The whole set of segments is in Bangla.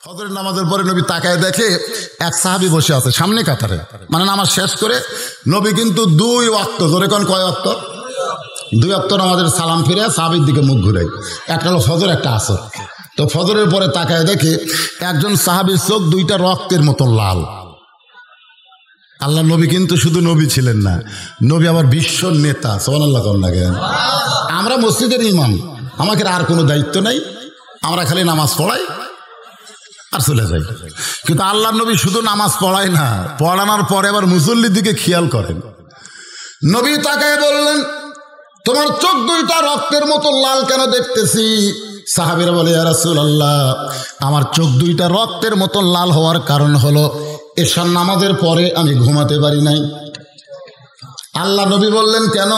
ফজরের নামাজের পরে নবী তাকায় দেখে এক সাহাবী বসে আছে সামনে কাতারে, মানে নামাজ শেষ করে নবী কিন্তু 2 ওয়াক্ত, ধরে কোন কয় ওয়াক্ত? 2 ওয়াক্ত নামাজের সালাম ফিরে সাহাবীর দিকে মুখ ঘুরাই, একটা হলো ফজর একটা আসর। তো ফজরের পরে তাকায় দেখে একজন সাহাবীর চোখ 2টা রক্তের মতো লাল। আল্লাহ নবী কিন্তু শুধু নবী ছিলেন না, নবী আবার বিশ্ব নেতা। সুবহানাল্লাহ কোন লাগে। আমরা মসজিদের ইমাম, আমাকে আর কোনো দায়িত্ব নাই, আমরা খালি নামাজ পড়াই আর চলে যাই। কিন্তু আল্লাহ নবী শুধু নামাজ পড়ায় না, পড়ানোর পরে আবার মুসল্লির দিকে খেয়াল করেন। নবী তাকায় বললেন, তোমার চোখ 2টা রক্তের মতো লাল কেন দেখতেছি? সাহাবীরা বলে, ইয়া রাসূলুল্লাহ, আমার চোখ 2টা রক্তের মতো লাল হওয়ার কারণ হলো এশার নামাজের পরে আমি ঘুমাতে পারি নাই। আল্লাহ নবী বললেন, কেন?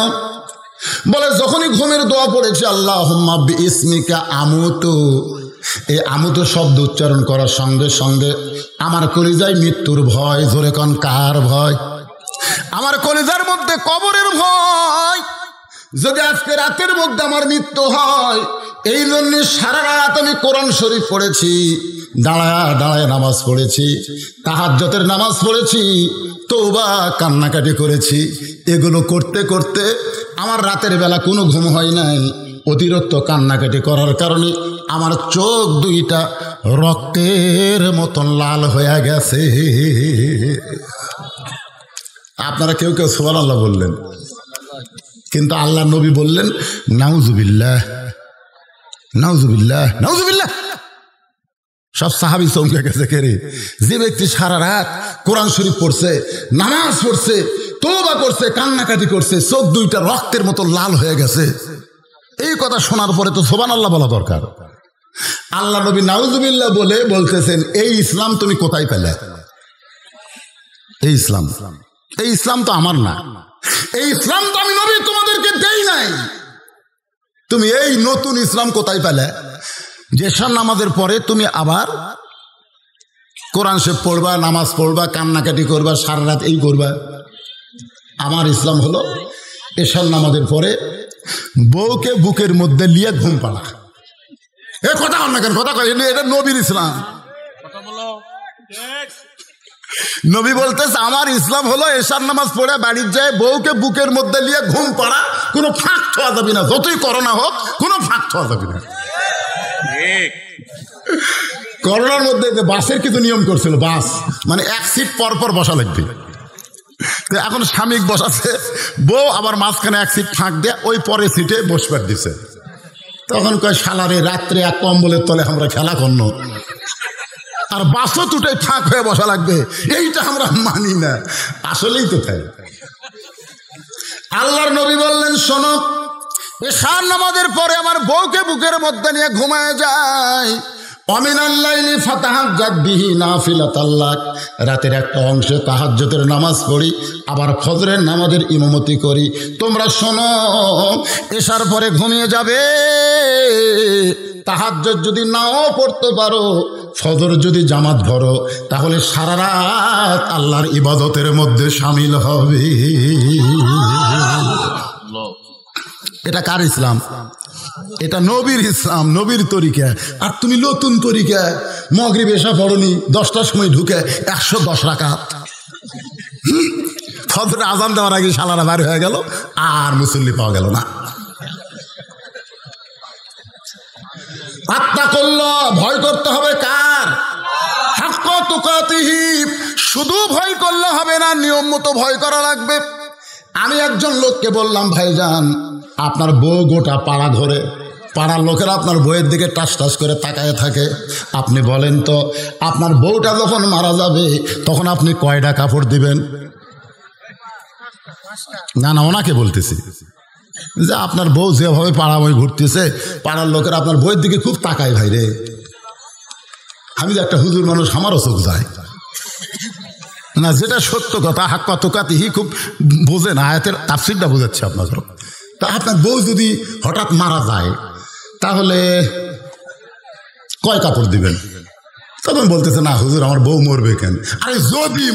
বলে, যখনই ঘুমের দোয়া পড়েছি আল্লাহুম্মা বিইসমিকা আমুতু, এই আমুতু শব্দ উচ্চারণ করার সঙ্গে সঙ্গে আমার কলিজায় মৃত্যুর ভয়। জোরে কোন কার ভয়? আমার কলিজার মধ্যে কবরের ভয়। যদি আজকে রাতের মধ্যে আমার মৃত্যু হয়, এই জন্য সারা রাত আমি কোরআন শরীফ পড়েছি, দাঁড়ায় দাঁড়ায় নামাজ পড়েছি, তাহাজ্জুদের নামাজ পড়েছি, তওবা কান্নাকাটি করেছি। এগুলো করতে করতে আমার রাতের বেলা কোনো ঘুম হয় নাই। অতিরিক্ত কান্নাকাটি করার কারণে আমার চোখ 2টা রক্তের মতন লাল হয়ে গেছে। আপনারা কেউ কেউ সুবহানাল্লাহ বললেন, কিন্তু আল্লাহ নবী বললেন নাউজুবিল্লাহ, নাউজুবিল্লাহ, নাউজুবিল্লাহ। সব সাহাবী চমকে গেছে। কেরে? যে ব্যক্তি সারা রাত কোরআন শরীফ পড়ছে, নামাজ পড়ছে, তওবা করছে, কান্নাকাটি করছে, চোখ 2টা রক্তের মতো লাল হয়ে গেছে, এই কথা শোনার পরে তো সুবহানাল্লাহ বলা দরকার। আল্লাহ নবী নাউজুবিল্লাহ বলে বলতেছেন, এই ইসলাম তুমি কোথায় পেলে? এই ইসলাম, এই ইসলাম তো আমার না, এই ইসলাম তো আমি নবী তোমাদেরকে দেই নাই। তুমি এই নতুন ইসলাম কোথায় পেলে? যেসব নামাজের পরে তুমি আবার কোরআন শরীফ পড়বা, নামাজ পড়বা, কান্নাকাটি করবা, সারা রাত এই করবা। আমার ইসলাম হলো এশার নামাজের পরে বউকে বুকের মধ্যে নিয়ে ঘুম পাড়া। এ কথা বল না কেন? কথা কয়, এটা নবীর ইসলাম। নবী বলতেছে, আমার ইসলাম হলো এশার নামাজ পড়ে বাড়ির যায় বউকে বুকের মধ্যে নিয়ে ঘুম পাড়া। কোনো ফাঁক ছোঁয়া যাবে না, যতই করোনা হোক কোনো ফাঁক ছোঁয়া যাবে না। করোনার মধ্যে বাসের কিছু নিয়ম করছিল, বাস মানে 1 সিট পর পর বসা লাগবে। এখন স্বামী বসাচ্ছে, বউ আবার মাঝখানে 1 সিট ফাঁক দিয়ে ওই পরের সিটে বসবার দিছে। তখন কয়, শালারে রাত্রে এক কম্বলের তলে আমরা খেলা করল, আর বাসও দুটোই ফাঁক হয়ে বসা লাগবে, এইটা আমরা মানি না। আসলেই তো তাই। আল্লাহর নবী বললেন, শোনো, এশার নামাজের পরে আমার বউকে বুকের মধ্যে নিয়ে ঘুমায় যায়। অমিনাল লাইলি ফাতাহাজ্জাদ বিহি নাফিলাতাল লাক, রাতের একটা অংশে তাহাজ্জুদের নামাজ পড়ি, আবার ফজরের নামাজের ইমামতি করি। তোমরা শোনো, এশার পরে ঘুমিয়ে যাবে, তাহাজ্জুদ যদি নাও পড়তে পারো, ফজর যদি জামাত ধরো, তাহলে সারা রাত আল্লাহর ইবাদতের মধ্যে শামিল হবে। এটা কার ইসলাম? এটা নবীর ইসলাম, নবীর তরিকা। আর তুমি নতুন তরিকা, মাগরিব এশা পড়নি, 10টার সময় ঢুকে 110 রাকাত, ফজরে আজান দেওয়ার আগে শালারা বার হয়ে গেল, আর মুসল্লি পাওয়া গেল না। আত্তাকুল্লাহ, ভয় করতে হবে কার? হাক্কা তুকাতিহি। শুধু ভয় করলে হবে না, নিয়ম মতো ভয় করা লাগবে। আমি একজন লোককে বললাম, ভাইজান, আপনার বউ গোটা পাড়া ধরে, পাড়ার লোকেরা আপনার বউয়ের দিকে টাস টাস করে তাকায় থাকে। আপনি বলেন তো, আপনার বউটা যখন মারা যাবে তখন আপনি কয়টা কাপড় দিবেন? না না, ওনাকে বলতেছি যে আপনার বউ যেভাবে পাড়া বই ঘুরতেছে, পাড়ার লোকেরা আপনার বউয়ের দিকে খুব তাকায়। ভাই রে, আমি যে একটা হুজুর মানুষ, আমারও চোখ যায় না, যেটা সত্য কথা। হাক্কা তুকাতিহি খুব বোঝে না, আয়াতের তাফসীরটা বোঝাচ্ছে আপনাকে। তা আপনার বউ যদি হঠাৎ মারা যায় তাহলে কয় কাপড় দিবেন? তখন বলতেছে, না হুজুর, আমার বউ মরবে কেন? আরে যদি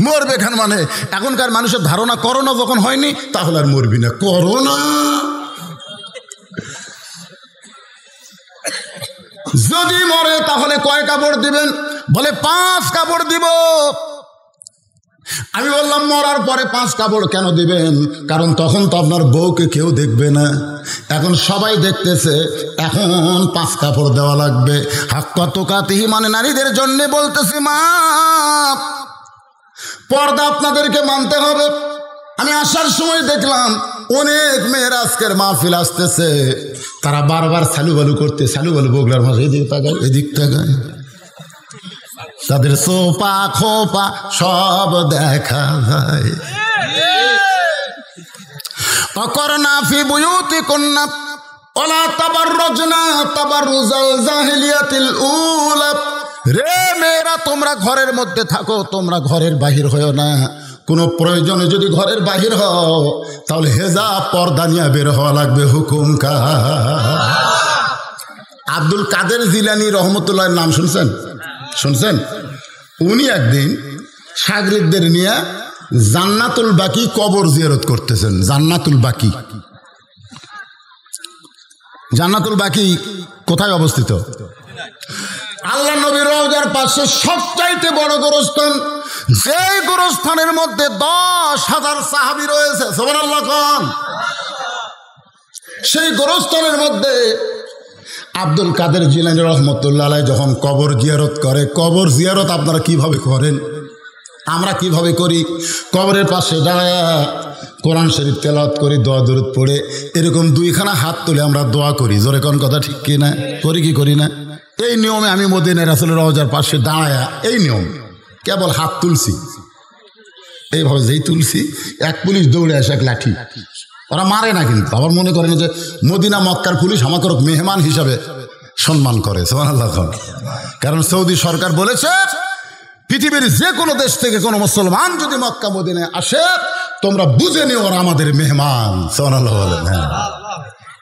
মরবে কেন মানে, এখনকার মানুষের ধারণা করোনা যখন হয়নি তাহলে আর মরবি না। করোনা যদি মরে তাহলে কয় কাপড় দিবেন? বলে 5 কাপড় দিব। আমি বললাম মরার পরে 5 কাপড় কেন দিবেন? কারণ তখন তো আপনার বউকে কেউ দেখবে না, এখন সবাই দেখতেছে, এখন 5 কাপড় দেওয়া লাগবে। হাক্কা তুকাতিহি মানে নারীদের জন্য বলতেছি, মা পর্দা আপনাদেরকে মানতে হবে। আমি আসার সময় দেখলাম অনেক মেয়েরা আজকের মাহফিল আসতেছে, তারা বারবার সালুবালু করতে, সালুবালু বগলার ভাষা, এদিক তাকায় এদিক তাকায়, তাদের সোপা খোপা সব দেখা যায়। অকরনা ফি বুয়ুতিকুন্না ওয়ালা তাবাররুজনা তাবাররুজাল জাহিলিয়াতিল উলা। রে মেয়েরা, তোমরা ঘরের মধ্যে থাকো, তোমরা ঘরের বাহির হও না। কোনো প্রয়োজনে যদি ঘরের বাহির হও তাহলে হেজাব পর্দা নিয়ে বের হওয়া লাগবে। হুকুম কা আব্দুল কাদের জিলানী রহমতুল্লাহর নাম শুনছেন? শুনছেন? উনি একদিন শাগরিদদের নিয়ে জান্নাতুল বাকি কবর জিয়ারত করতেছেন। জান্নাতুল বাকি, জান্নাতুল বাকি কোথায় অবস্থিত? আল্লাহ নবীর রওজার পাশে সবচাইতে বড় গোরস্থান। যে গোরস্থানের মধ্যে 10,000 সাহাবী রয়েছে, সুবহানাল্লাহ কোন? সেই গোরস্থানের মধ্যে আব্দুল কাদের জিলানী রহমতুল্লাহ আলাইহি যখন কবর জিয়ারত করে, কবর জিয়ারত আপনারা কিভাবে করেন? আমরা কিভাবে করি? কবরের পাশে দাঁড়ায় কোরআন শরীফ তেলাওয়াত করি, দোয়া দরুদ পড়ে এরকম 2খানা হাত তুলে আমরা দোয়া করি। জোরে কোন কথা ঠিক কি না? করি কি করি না? এই নিয়মে আমি মদিনা রাসূলের রওজার পাশে দাঁড়ায়া এই নিয়ম কেবল হাত তুলছি, এইভাবে যেই তুলছি, এক পুলিশ দৌড়ে আসে, এক লাঠি। ওরা মারে না, কিন্তু আবার মনে করেন যে মদিনা মক্কার পুলিশ আমাকে মেহমান হিসাবে সম্মান করে। সুবহানাল্লাহ। কারণ সৌদি সরকার বলেছে পৃথিবীর যে কোনো দেশ থেকে কোনো মুসলমান যদি মক্কা মদিনায় আসে তোমরা বুঝে নিও ওরা আমাদের মেহমান। সুবহানাল্লাহ বলেন। হ্যাঁ,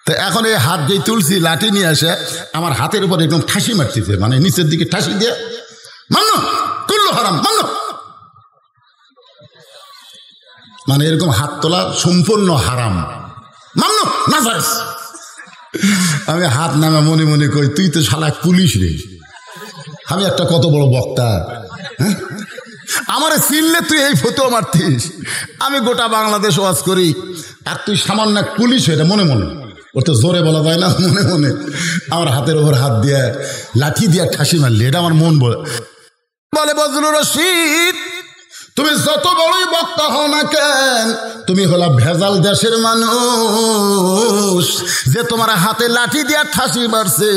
তো এখন এই হাত যেই তুলছি, লাঠি নিয়ে আসে আমার হাতের উপর একদম ঠাসি মারতেছে, মানে নিচের দিকে ঠাসি দিয়ে, মানো কুল্লু হারাম, মানো, মানে এরকম হাত তোলা সম্পূর্ণ হারাম, মানো না জায়েজ। আমি হাত নামে মনে মনে কই, তুই তো শালা পুলিশ রে, আমি একটা কত বড় বক্তা, হ্যাঁ? আমারে চিনলে তুই এই ফতোয়া মারতিস? আমি গোটা বাংলাদেশ ওয়াজ করি, আর তুই সামান্য এক পুলিশ, এটা মনে মনে। ওর তো জোরে বলা যায় না, মনে মনে আমার হাতের ওপর হাত দিয়ে লাঠি দিয়ে ঠাসি মারলি, এটা আমার মন বলে। বজলুর রশিদ, তুমি যত বড়ই বক্তা হও না কেন, তুমি হলা ভেজাল দেশের মানুষ। যে তোমার হাতে লাঠি দিয়া ঠাসি মারছে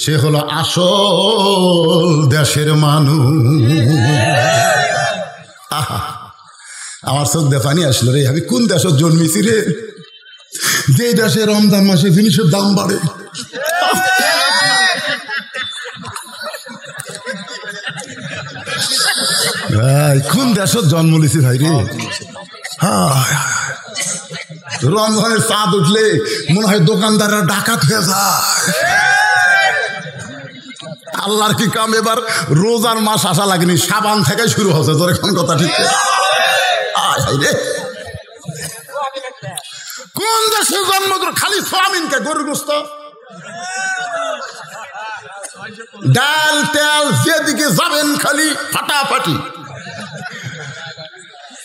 সে হলো আসল দেশের মানুষ। আহা, আমার চোখ দিয়ে পানি আসলো রে। আমি কোন দেশে জন্মেছি রে, যে দেশে রমজান মাসে জিনিসের দাম বাড়ে। কোন দেশত জন্ম লিছি ভাই রে। রমজানের চাঁদ উঠলে মনে হয় দোকানদাররা ডাকাত হয়ে যায়। আল্লাহর কি কাম, এবার রোজার মাস আসা লাগেনি, সাবান থেকে শুরু হচ্ছে। তোর এখন কথা ঠিক রে, কোন দেশে জন্ম খালি সোয়াবিনকে গরুর গোস্ত, ডাল তেল, যেদিকে যাবেন খালি ফাটাফাটি।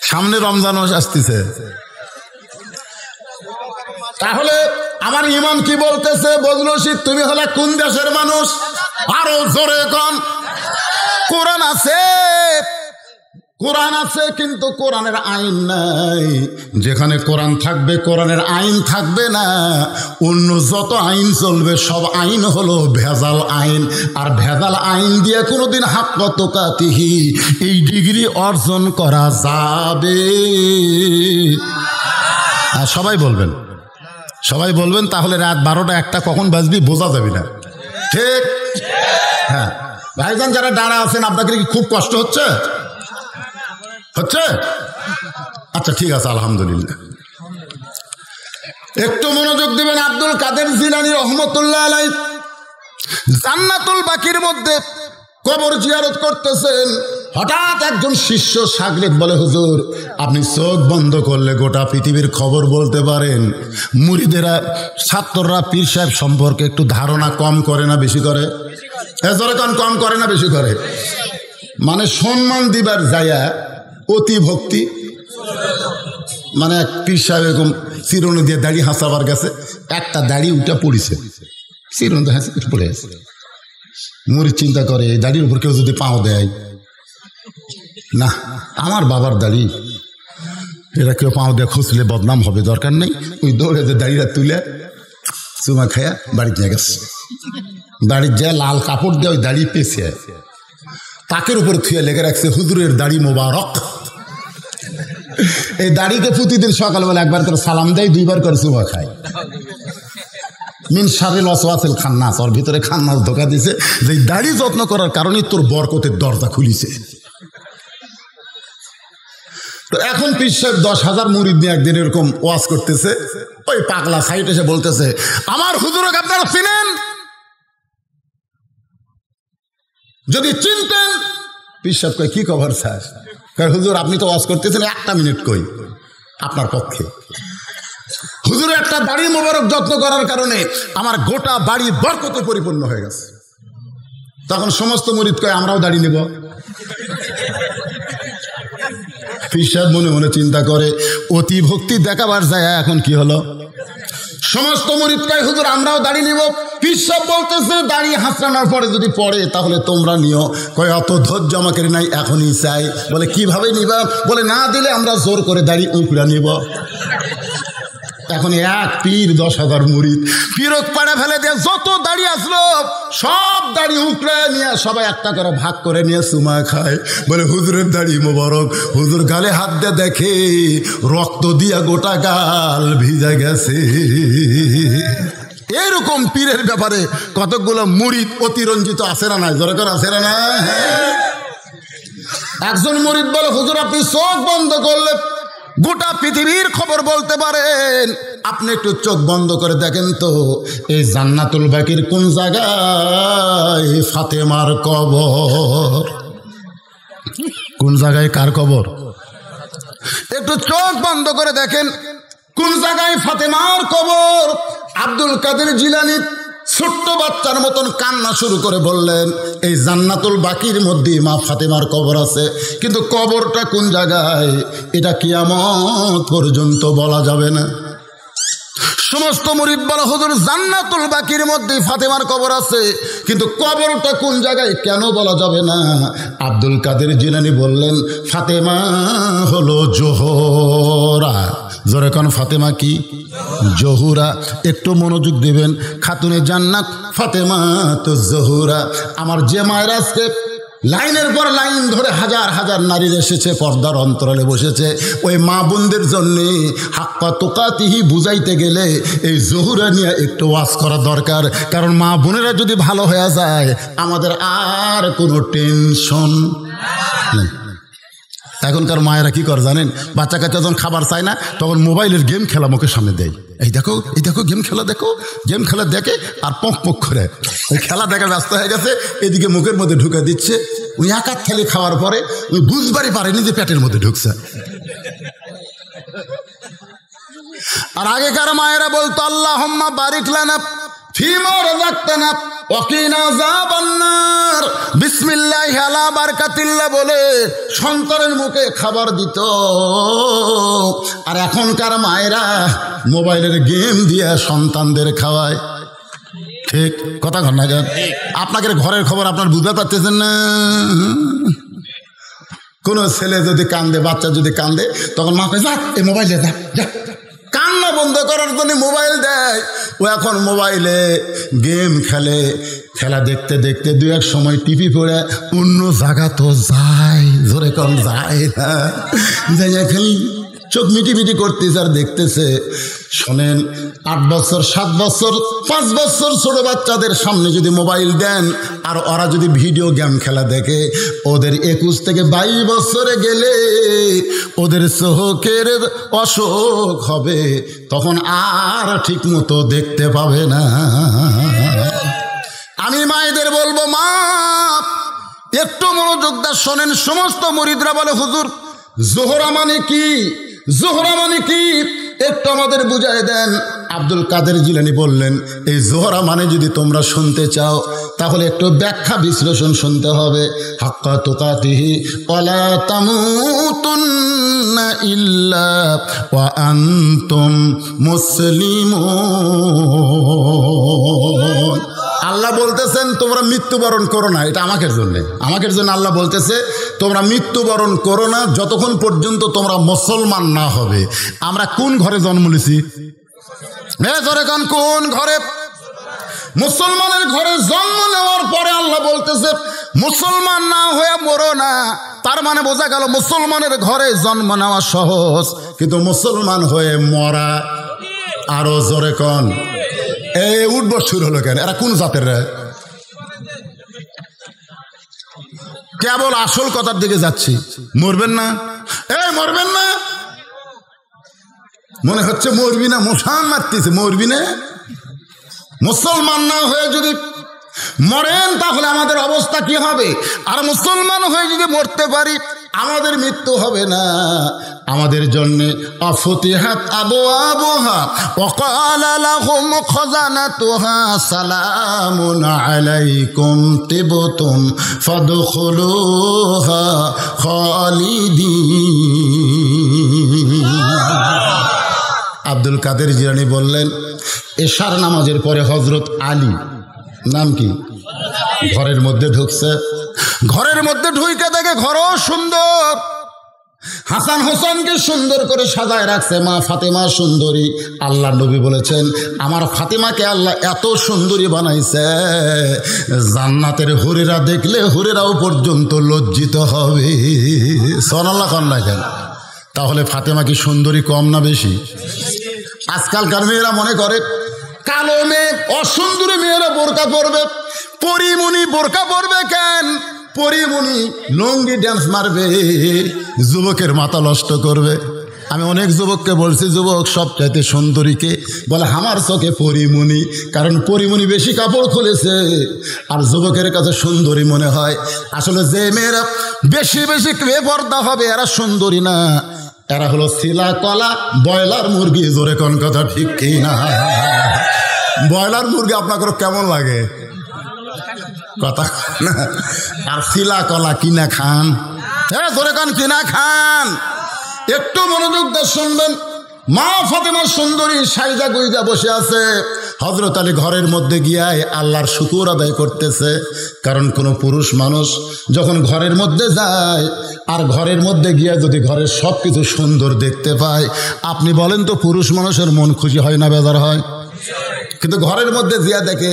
সামনে রমজান মাস আসতেছে, তাহলে আমার ইমাম কি বলতেছে? বজলুর রশিদ, তুমি হলে কোন দেশের মানুষ? আরো জোরে কোন? কোরআন আছে, কোরআন আছে, কিন্তু কোরআনের আইন নাই। যেখানে কোরআন থাকবে কোরআনের আইন থাকবে না, অন্য যত আইন চলবে সব আইন হলো ভেজাল আইন। আর ভেজাল আইন দিয়ে কোনোদিন হাক্কা তুকাতিহি এই ডিগ্রি অর্জন করা যাবে? সবাই বলবেন, সবাই বলবেন, তাহলে রাত 12টা 1টা কখন বাজবি বোঝা যাবে না, ঠিক? হ্যাঁ ভাইজান, যারা দাঁড়া আছেন আপনাদের কি খুব কষ্ট হচ্ছে? হচ্ছে? আচ্ছা ঠিক আছে, আলহামদুলিল্লাহ। একটু মনোযোগ দিবেন। আব্দুল কাদের জিলানী রহমতুল্লাহ আলাইহি জান্নাতুল বাকির মধ্যে কবর জিয়ারত করতেছেন। হঠাৎ একজন শিষ্য শাগরেদ বলে, হুজুর আপনি চোখ বন্ধ করলে গোটা পৃথিবীর খবর বলতে পারেন। মুরিদেরা ছাত্ররা পীর সাহেব সম্পর্কে একটু ধারণা কম করে না বেশি করে? কম করে না বেশি করে? মানে সম্মান দিবার যায়া অতি ভক্তি, মানে এক পীর সাহেব এরকম চিরুনি দিয়ে দাড়ি হাসাবার গেছে, একটা দাড়ি উঠে পড়িছে, চিরুনি হাসি পড়ে গেছে। মুরিদ চিন্তা করে এই দাড়ির উপর কেউ যদি পাও দেয়, না আমার বাবার দাড়ি, এরা কেউ পাও দিয়ে খুঁজলে বদনাম হবে, দরকার নেই। ওই দৌড়ে যে দাড়িটা তুলে চুমা খায়া বাড়িতে নিয়ে গেছে। দাড়ির যে লাল কাপড় দিয়ে ওই দাড়ি পেছে তাকের উপর থুয়ে লেগে রাখছে হুজুরের দাড়ি মোবারক। এই দাড়িকে প্রতিদিন সকালবেলা একবার করে সালাম দেয়, দুইবার করে চুমা খায়। মিন শারিল ওয়াসওয়াসিল খান্নাস, ওর ভিতরে খান্নাস ধোকা দিছে যে দাড়ি যত্ন করার কারণে তোর বরকতের দরজা খুলিছে। তো এখন পীর সাহেব 10,000 মুরিদ নিয়ে একদিন এরকম ওয়াজ করতেছে, ওই পাগলা সাইড এসে বলতেছে, আমার হুজুরকে আপনারা চিনেন? যদি চিনতেন, পীর সাহেব কয় কি খবর স্যার? হুজুর আপনি তো ওয়াজ করতেছেন, একটা মিনিট কই আপনার পক্ষে। হুজুরের একটা দাড়ি মোবারক যত্ন করার কারণে আমার গোটা বাড়ি বরকতে পরিপূর্ণ হয়ে গেছে। তখন সমস্ত মুরিদ কয় আমরাও দাড়ি নেব। পীর সাহেব মনে মনে চিন্তা করে, অতি ভক্তি দেখাবার যায় এখন কি হলো? সমস্ত মুরিদ কয় হুজুর আমরাও দাড়ি নিব। পীর সাহেব বলতেছে দাড়ি হাসরানোর পরে যদি পড়ে তাহলে তোমরা নিও। কয় অত ধৈর্য আমাকে নাই, এখনই চাই। বলে কিভাবে নিবা? বলে না দিলে আমরা জোর করে দাড়ি উঁকড়া নিব। এখন এক পীর 10,000 মুরিদ পীরক পাড়া ফেলে দিয়ে যত দাড়ি আসলো সব দাড়ি উঁকড়ে নিয়ে সবাই একটা করে ভাগ করে নিয়ে চুমা খায়। বলে হুজুরের দাড়ি মোবারক। হুজুর গালে হাত দিয়ে দেখে রক্ত দিয়া গোটা গাল ভিজে গেছে। এরকম পীরের ব্যাপারে কতগুলো মুরিদ অতিরঞ্জিত আছে না নাই? দরকার আছে না না? একজন মুরিদ বলে হুজুর আপনি চোখ বন্ধ করলে গোটা পৃথিবীর খবর বলতে পারেন, আপনি একটু চোখ বন্ধ করে দেখেন তো এই জান্নাতুল বাকির কোন জায়গায় ফাতেমার কবর? কোন জায়গায় কার কবর? একটু চোখ বন্ধ করে দেখেন কোন জায়গায় ফাতেমার কবর। আব্দুল কাদের জিলানী ছোট্ট বাচ্চার মতন কান্না শুরু করে বললেন, এই জান্নাতুল বাকির মধ্যে মা ফাতেমার কবর আছে, কিন্তু কবরটা কোন জায়গায় এটা কিয়ামত পর্যন্ত বলা যাবে না। সমস্ত মুরিদ বলে হুজুর জান্নাতুল বাকির মধ্যে ফাতেমার কবর আছে, কিন্তু কবরটা কোন জায়গায় কেন বলা যাবে না? আব্দুল কাদের জিলানী বললেন ফাতেমা হলো জোহরা। জোরে কোন ফাতেমা কি? জহুরা। একটু মনোযোগ দেবেন, খাতুনে জান্নাত ফাতেমা তো জহুরা। আমার যে মায়ের আজকে লাইনের পর লাইন ধরে হাজার হাজার নারীর এসেছে, পর্দার অন্তরালে বসেছে, ওই মা বোনদের জন্যে হাক্কা তোকাতিহি বুঝাইতে গেলে এই জহুরা নিয়ে একটু ওয়াজ করা দরকার। কারণ মা বোনেরা যদি ভালো হয়ে যায় আমাদের আর কোনো টেনশন নেই। এখনকার মায়েরা কি করে জানেন? বাচ্চা কাচ্চা যখন খাবার চায় না তখন মোবাইলের গেম খেলা মুখের সামনে দেয়, এই দেখো এই দেখো গেম খেলা দেখো। গেম খেলা দেখে আর পক পক করে ওই খেলা দেখা ব্যস্ত হয়ে গেছে, এদিকে মুখের মধ্যে ঢুকে দিচ্ছে। ওই এক হাত থালি খাওয়ার পরে ওই বুঝবারই পারেনি যে পেটের মধ্যে ঢুকছে। আর আগেকার মায়েরা বলতো আল্লাহুম্মা বারিক লানা ফিমা রাযাকতানা ওয়াকিনা আযাবান্নার, বিসমিল্লাহি আলা বারাকাতিল্লাহ বলে সন্তানের মুখে খাবার দিত। আর এখনকার মায়েরা মোবাইলের গেম দিয়ে সন্তানদের খাওয়ায়। ঠিক কথা ঘর না কেন? আপনাকে ঘরের খবর আপনার বুঝতে পারতেছেন না। কোনো ছেলে যদি কান্দে, বাচ্চা যদি কান্দে, তখন মা কয় যা এই মোবাইলে যা যা। কান্না বন্ধ করার জন্য মোবাইল দেয়। ও এখন মোবাইলে গেম খেলে, খেলা দেখতে দেখতে দু এক সময় টিভি পড়ে অন্য জায়গা তো যায়, জোরে কম যায় না, যাইয়া খালি চোখ মিটি মিটি করতেছে আর দেখতেছে। শোনেন, 8 বছর 7 বছর 5 বছর ছোট বাচ্চাদের সামনে যদি মোবাইল দেন আর ওরা যদি ভিডিও গেম খেলা দেখে, ওদের 21 থেকে 22 বছরে গেলে ওদের চোখের অসুখ হবে, তখন আর ঠিক মতো দেখতে পাবে না। আমি মায়েদের বলবো, মা একটু মনোযোগ দিয়ে শোনেন। সমস্ত মুরিদরা বলে হুজুর জোহরা মানে কি, জোহরা মানে কি একটু আমাদের বুঝাই দেন। আব্দুল কাদের জিলানী বললেন এই জোহরা মানে যদি তোমরা শুনতে চাও তাহলে একটু ব্যাখ্যা বিশ্লেষণ শুনতে হবে। হাক্কা তুকাতিহি ওয়ালা তামুতুন্না ইল্লা ওয়া আনতুম মুসলিমুন। আল্লাহ বলতেছেন তোমরা মৃত্যুবরণ করো না, এটা আমাদের জন্য, আমাদের জন্য আল্লাহ বলতেছে তোমরা মৃত্যুবরণ করো না যতক্ষণ পর্যন্ত তোমরা মুসলমান না হবে। আমরা কোন ঘরে জন্ম নিয়েছি? কোন ঘরে? মুসলমানের ঘরে জন্ম নেওয়ার পরে আল্লাহ বলতেছে মুসলমান না হয়ে মরো না। তার মানে বোঝা গেল মুসলমানের ঘরে জন্ম নেওয়া সহজ, কিন্তু মুসলমান হয়ে মরা আরো জোরে কন। এই উঠবো শুরু হলো কেন? এরা কোন জাতের? কেবল আসল কথার দিকে যাচ্ছি। মরবেন না, এই মরবেন না, মনে হচ্ছে মরবি না, মশান মারতেছে, মরবি না। মুসলমান না হয়ে যদি মরেন তাহলে আমাদের অবস্থা কি হবে? আর মুসলমান হয়ে যদি মরতে পারি আমাদের মৃত্যু হবে না। আমাদের জন্য আফতিহাত আবওয়াবুহা ওয়া ক্বালা লাহুম খাযানাতুহা সালামুন আলাইকুম তিবতুম ফাদখুলুহা খালিদিন। আব্দুল কাদের জিলানী বললেন এশার নামাজের পরে হযরত আলী, নাম কি, ঘরের মধ্যে ঢুকছে। ঘরের মধ্যে ঢুকে দেখে ঘরও সুন্দর, হাসান হোসেনকে সুন্দর করে সাজায় রাখছে। মা ফাতেমা সুন্দরী। আল্লাহ নবী বলেছেন আমার ফাতেমাকে আল্লাহ এত সুন্দরী বানাইছে জান্নাতের হুরেরা দেখলে হুরেরাও পর্যন্ত লজ্জিত হবে। সুবহানাল্লাহ কন না কেন? তাহলে ফাতেমা কি সুন্দরী কম না বেশি? আজকালকার মেয়েরা মনে করে কালো মেয়ে, অসুন্দরী মেয়েরা বোরকা পরবে। পরিমণি বোরকা পরবে কেন? পরিমণি লঙ্গি ড্যান্স মারবে, যুবকের মাথা নষ্ট করবে। আমি অনেক যুবককে বলছি যুবক সবচাইতে সুন্দরীকে বলে আমার চোখে পরিমণি, কারণ পরিমণি বেশি কাপড় খুলেছে আর যুবকের কাছে সুন্দরী মনে হয়। আসলে যে মেয়েরা বেশি বেশি বেপর্দা হবে এরা সুন্দরী না, এরা হলো শিলা কলা ব্রয়লার মুরগি। জোরে কোন কথা ঠিক কি না? ব্রয়লার মুরগি আপনাকে কেমন লাগে? কথা না। আর শিলা কলা কিনা খান, হ্যাঁ জোরে কোন কিনা খান। একটু মনোযোগ দিয়ে শুনবেন। মা ফাতেমা সুন্দরী সাইজা গুইজা বসে আছে। হযরত আলী ঘরের মধ্যে গিয়ে আল্লাহর শুকর আদায় করতেছে। কারণ কোনো পুরুষ মানুষ যখন ঘরের মধ্যে যায় আর ঘরের মধ্যে গিয়ে যদি ঘরের সব কিছু সুন্দর দেখতে পায়, আপনি বলেন তো পুরুষ মানুষের মন খুশি হয় না বেজার হয়? কিন্তু ঘরের মধ্যে জিয়া দেখে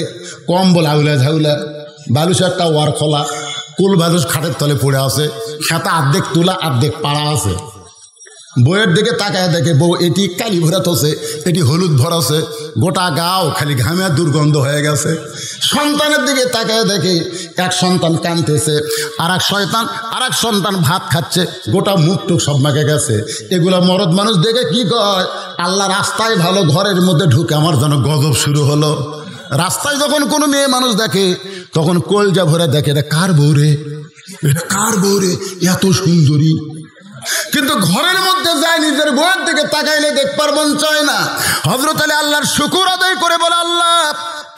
কম্বল আউলা ঝাউলা, বালুস একটা ওয়ার খোলা, কুল বালুস খাটের তলে পড়ে আছে, খেতা আর্ধেক তুলা আর্ধেক পাড়া আছে। বইয়ের দিকে তাকায় দেখে বউ এটি কালি ভরা তোছে, এটি হলুদ ভরাছে, গোটা গাও খালি ঘামে দুর্গন্ধ হয়ে গেছে। সন্তানের দিকে তাকায় দেখে এক সন্তান কাঁদতেছে, আর এক সন্তান ভাত খাচ্ছে, গোটা মুখ টুক সব মাকে গেছে। এগুলা মরদ মানুষ দেখে কি কয়, আল্লাহ রাস্তায় ভালো, ঘরের মধ্যে ঢুকে আমার যেন গজব শুরু হলো। রাস্তায় যখন কোনো মেয়ে মানুষ দেখে তখন কলজা ভরে দেখে এটা কার বউ রে, এটা কার বউ রে, এত সুন্দরী। কিন্তু ঘরের মধ্যে যায় নিজের বউয়ের দিকে তাকাইলে দেখবার মন চায় না। হযরত আলী আল্লাহর শুকর আদায় করে বলে আল্লাহ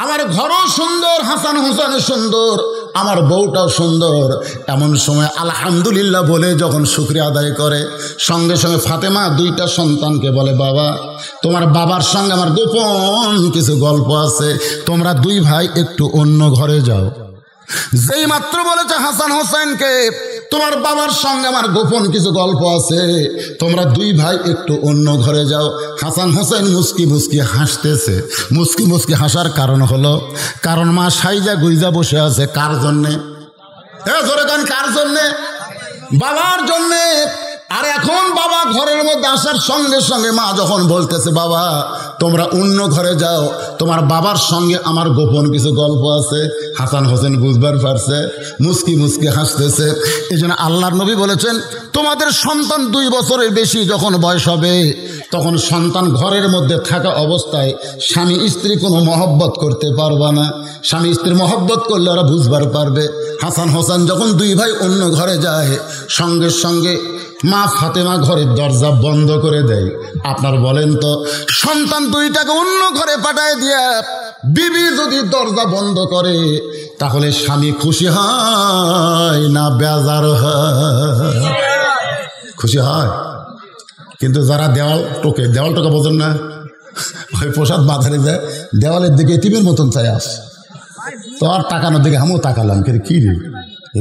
আমার ঘরও সুন্দর, হাসান হোসেন সুন্দর, আমার বউটাও সুন্দর। এমন সময় আলহামদুলিল্লাহ বলে যখন শুকরিয়া আদায় করে, সঙ্গে সঙ্গে ফাতেমা দুইটা সন্তানকে বলে বাবা তোমার বাবার সঙ্গে আমার গোপন কিছু গল্প আছে, তোমরা দুই ভাই একটু অন্য ঘরে যাও। যেই মাত্র বলেছে হাসান হোসেনকে তোমার বাবার সঙ্গে আমার গোপন কিছু গল্প আছে, তোমরা দুই ভাই একটু অন্য ঘরে যাও। হাসান হোসেন মুস্কি মুস্কি হাসতেছে। মুস্কি মুস্কি হাসার কারণ হলো কারণ মা সাইজা গুইজা বসে আছে কার জন্যে? জোরে গান কার জন্যে? বাবার জন্যে। আর এখন বাবা ঘরের মধ্যে আসার সঙ্গে সঙ্গে মা যখন বলতেছে, বাবা তোমরা অন্য ঘরে যাও, তোমার বাবার সঙ্গে আমার গোপন কিছু গল্প আছে। হাসান হোসেন বুঝবার পারছে, মুস্কি মুস্কি হাসতেছে। এই জন্য আল্লাহর নবী বলেছেন, তোমাদের সন্তান 2 বছরের বেশি যখন বয়স হবে, তখন সন্তান ঘরের মধ্যে থাকা অবস্থায় স্বামী স্ত্রী কোনো মহব্বত করতে পারবে না। স্বামী স্ত্রী মহব্বত করলে ওরা বুঝবার পারবে। হাসান হোসেন যখন 2 ভাই অন্য ঘরে যায়, সঙ্গে সঙ্গে মা ফাতেমা ঘরের দরজা বন্ধ করে দেয়। আপনার বলেন তো, সন্তান 2টাকে অন্য ঘরে পাঠায় দিয়ে বিবি যদি দরজা বন্ধ করে, তাহলে স্বামী খুশি হয় না বেজার হয়? খুশি হয়। কিন্তু যারা দেওয়াল টোকে বোঝেন না, ওই প্রসাদ বাজারে যায়, দেওয়ালের দিকে এতিমের মতন চাই আস, তো আর তাকানোর দিকে আমিও তাকালাম, কিন্তু কি রে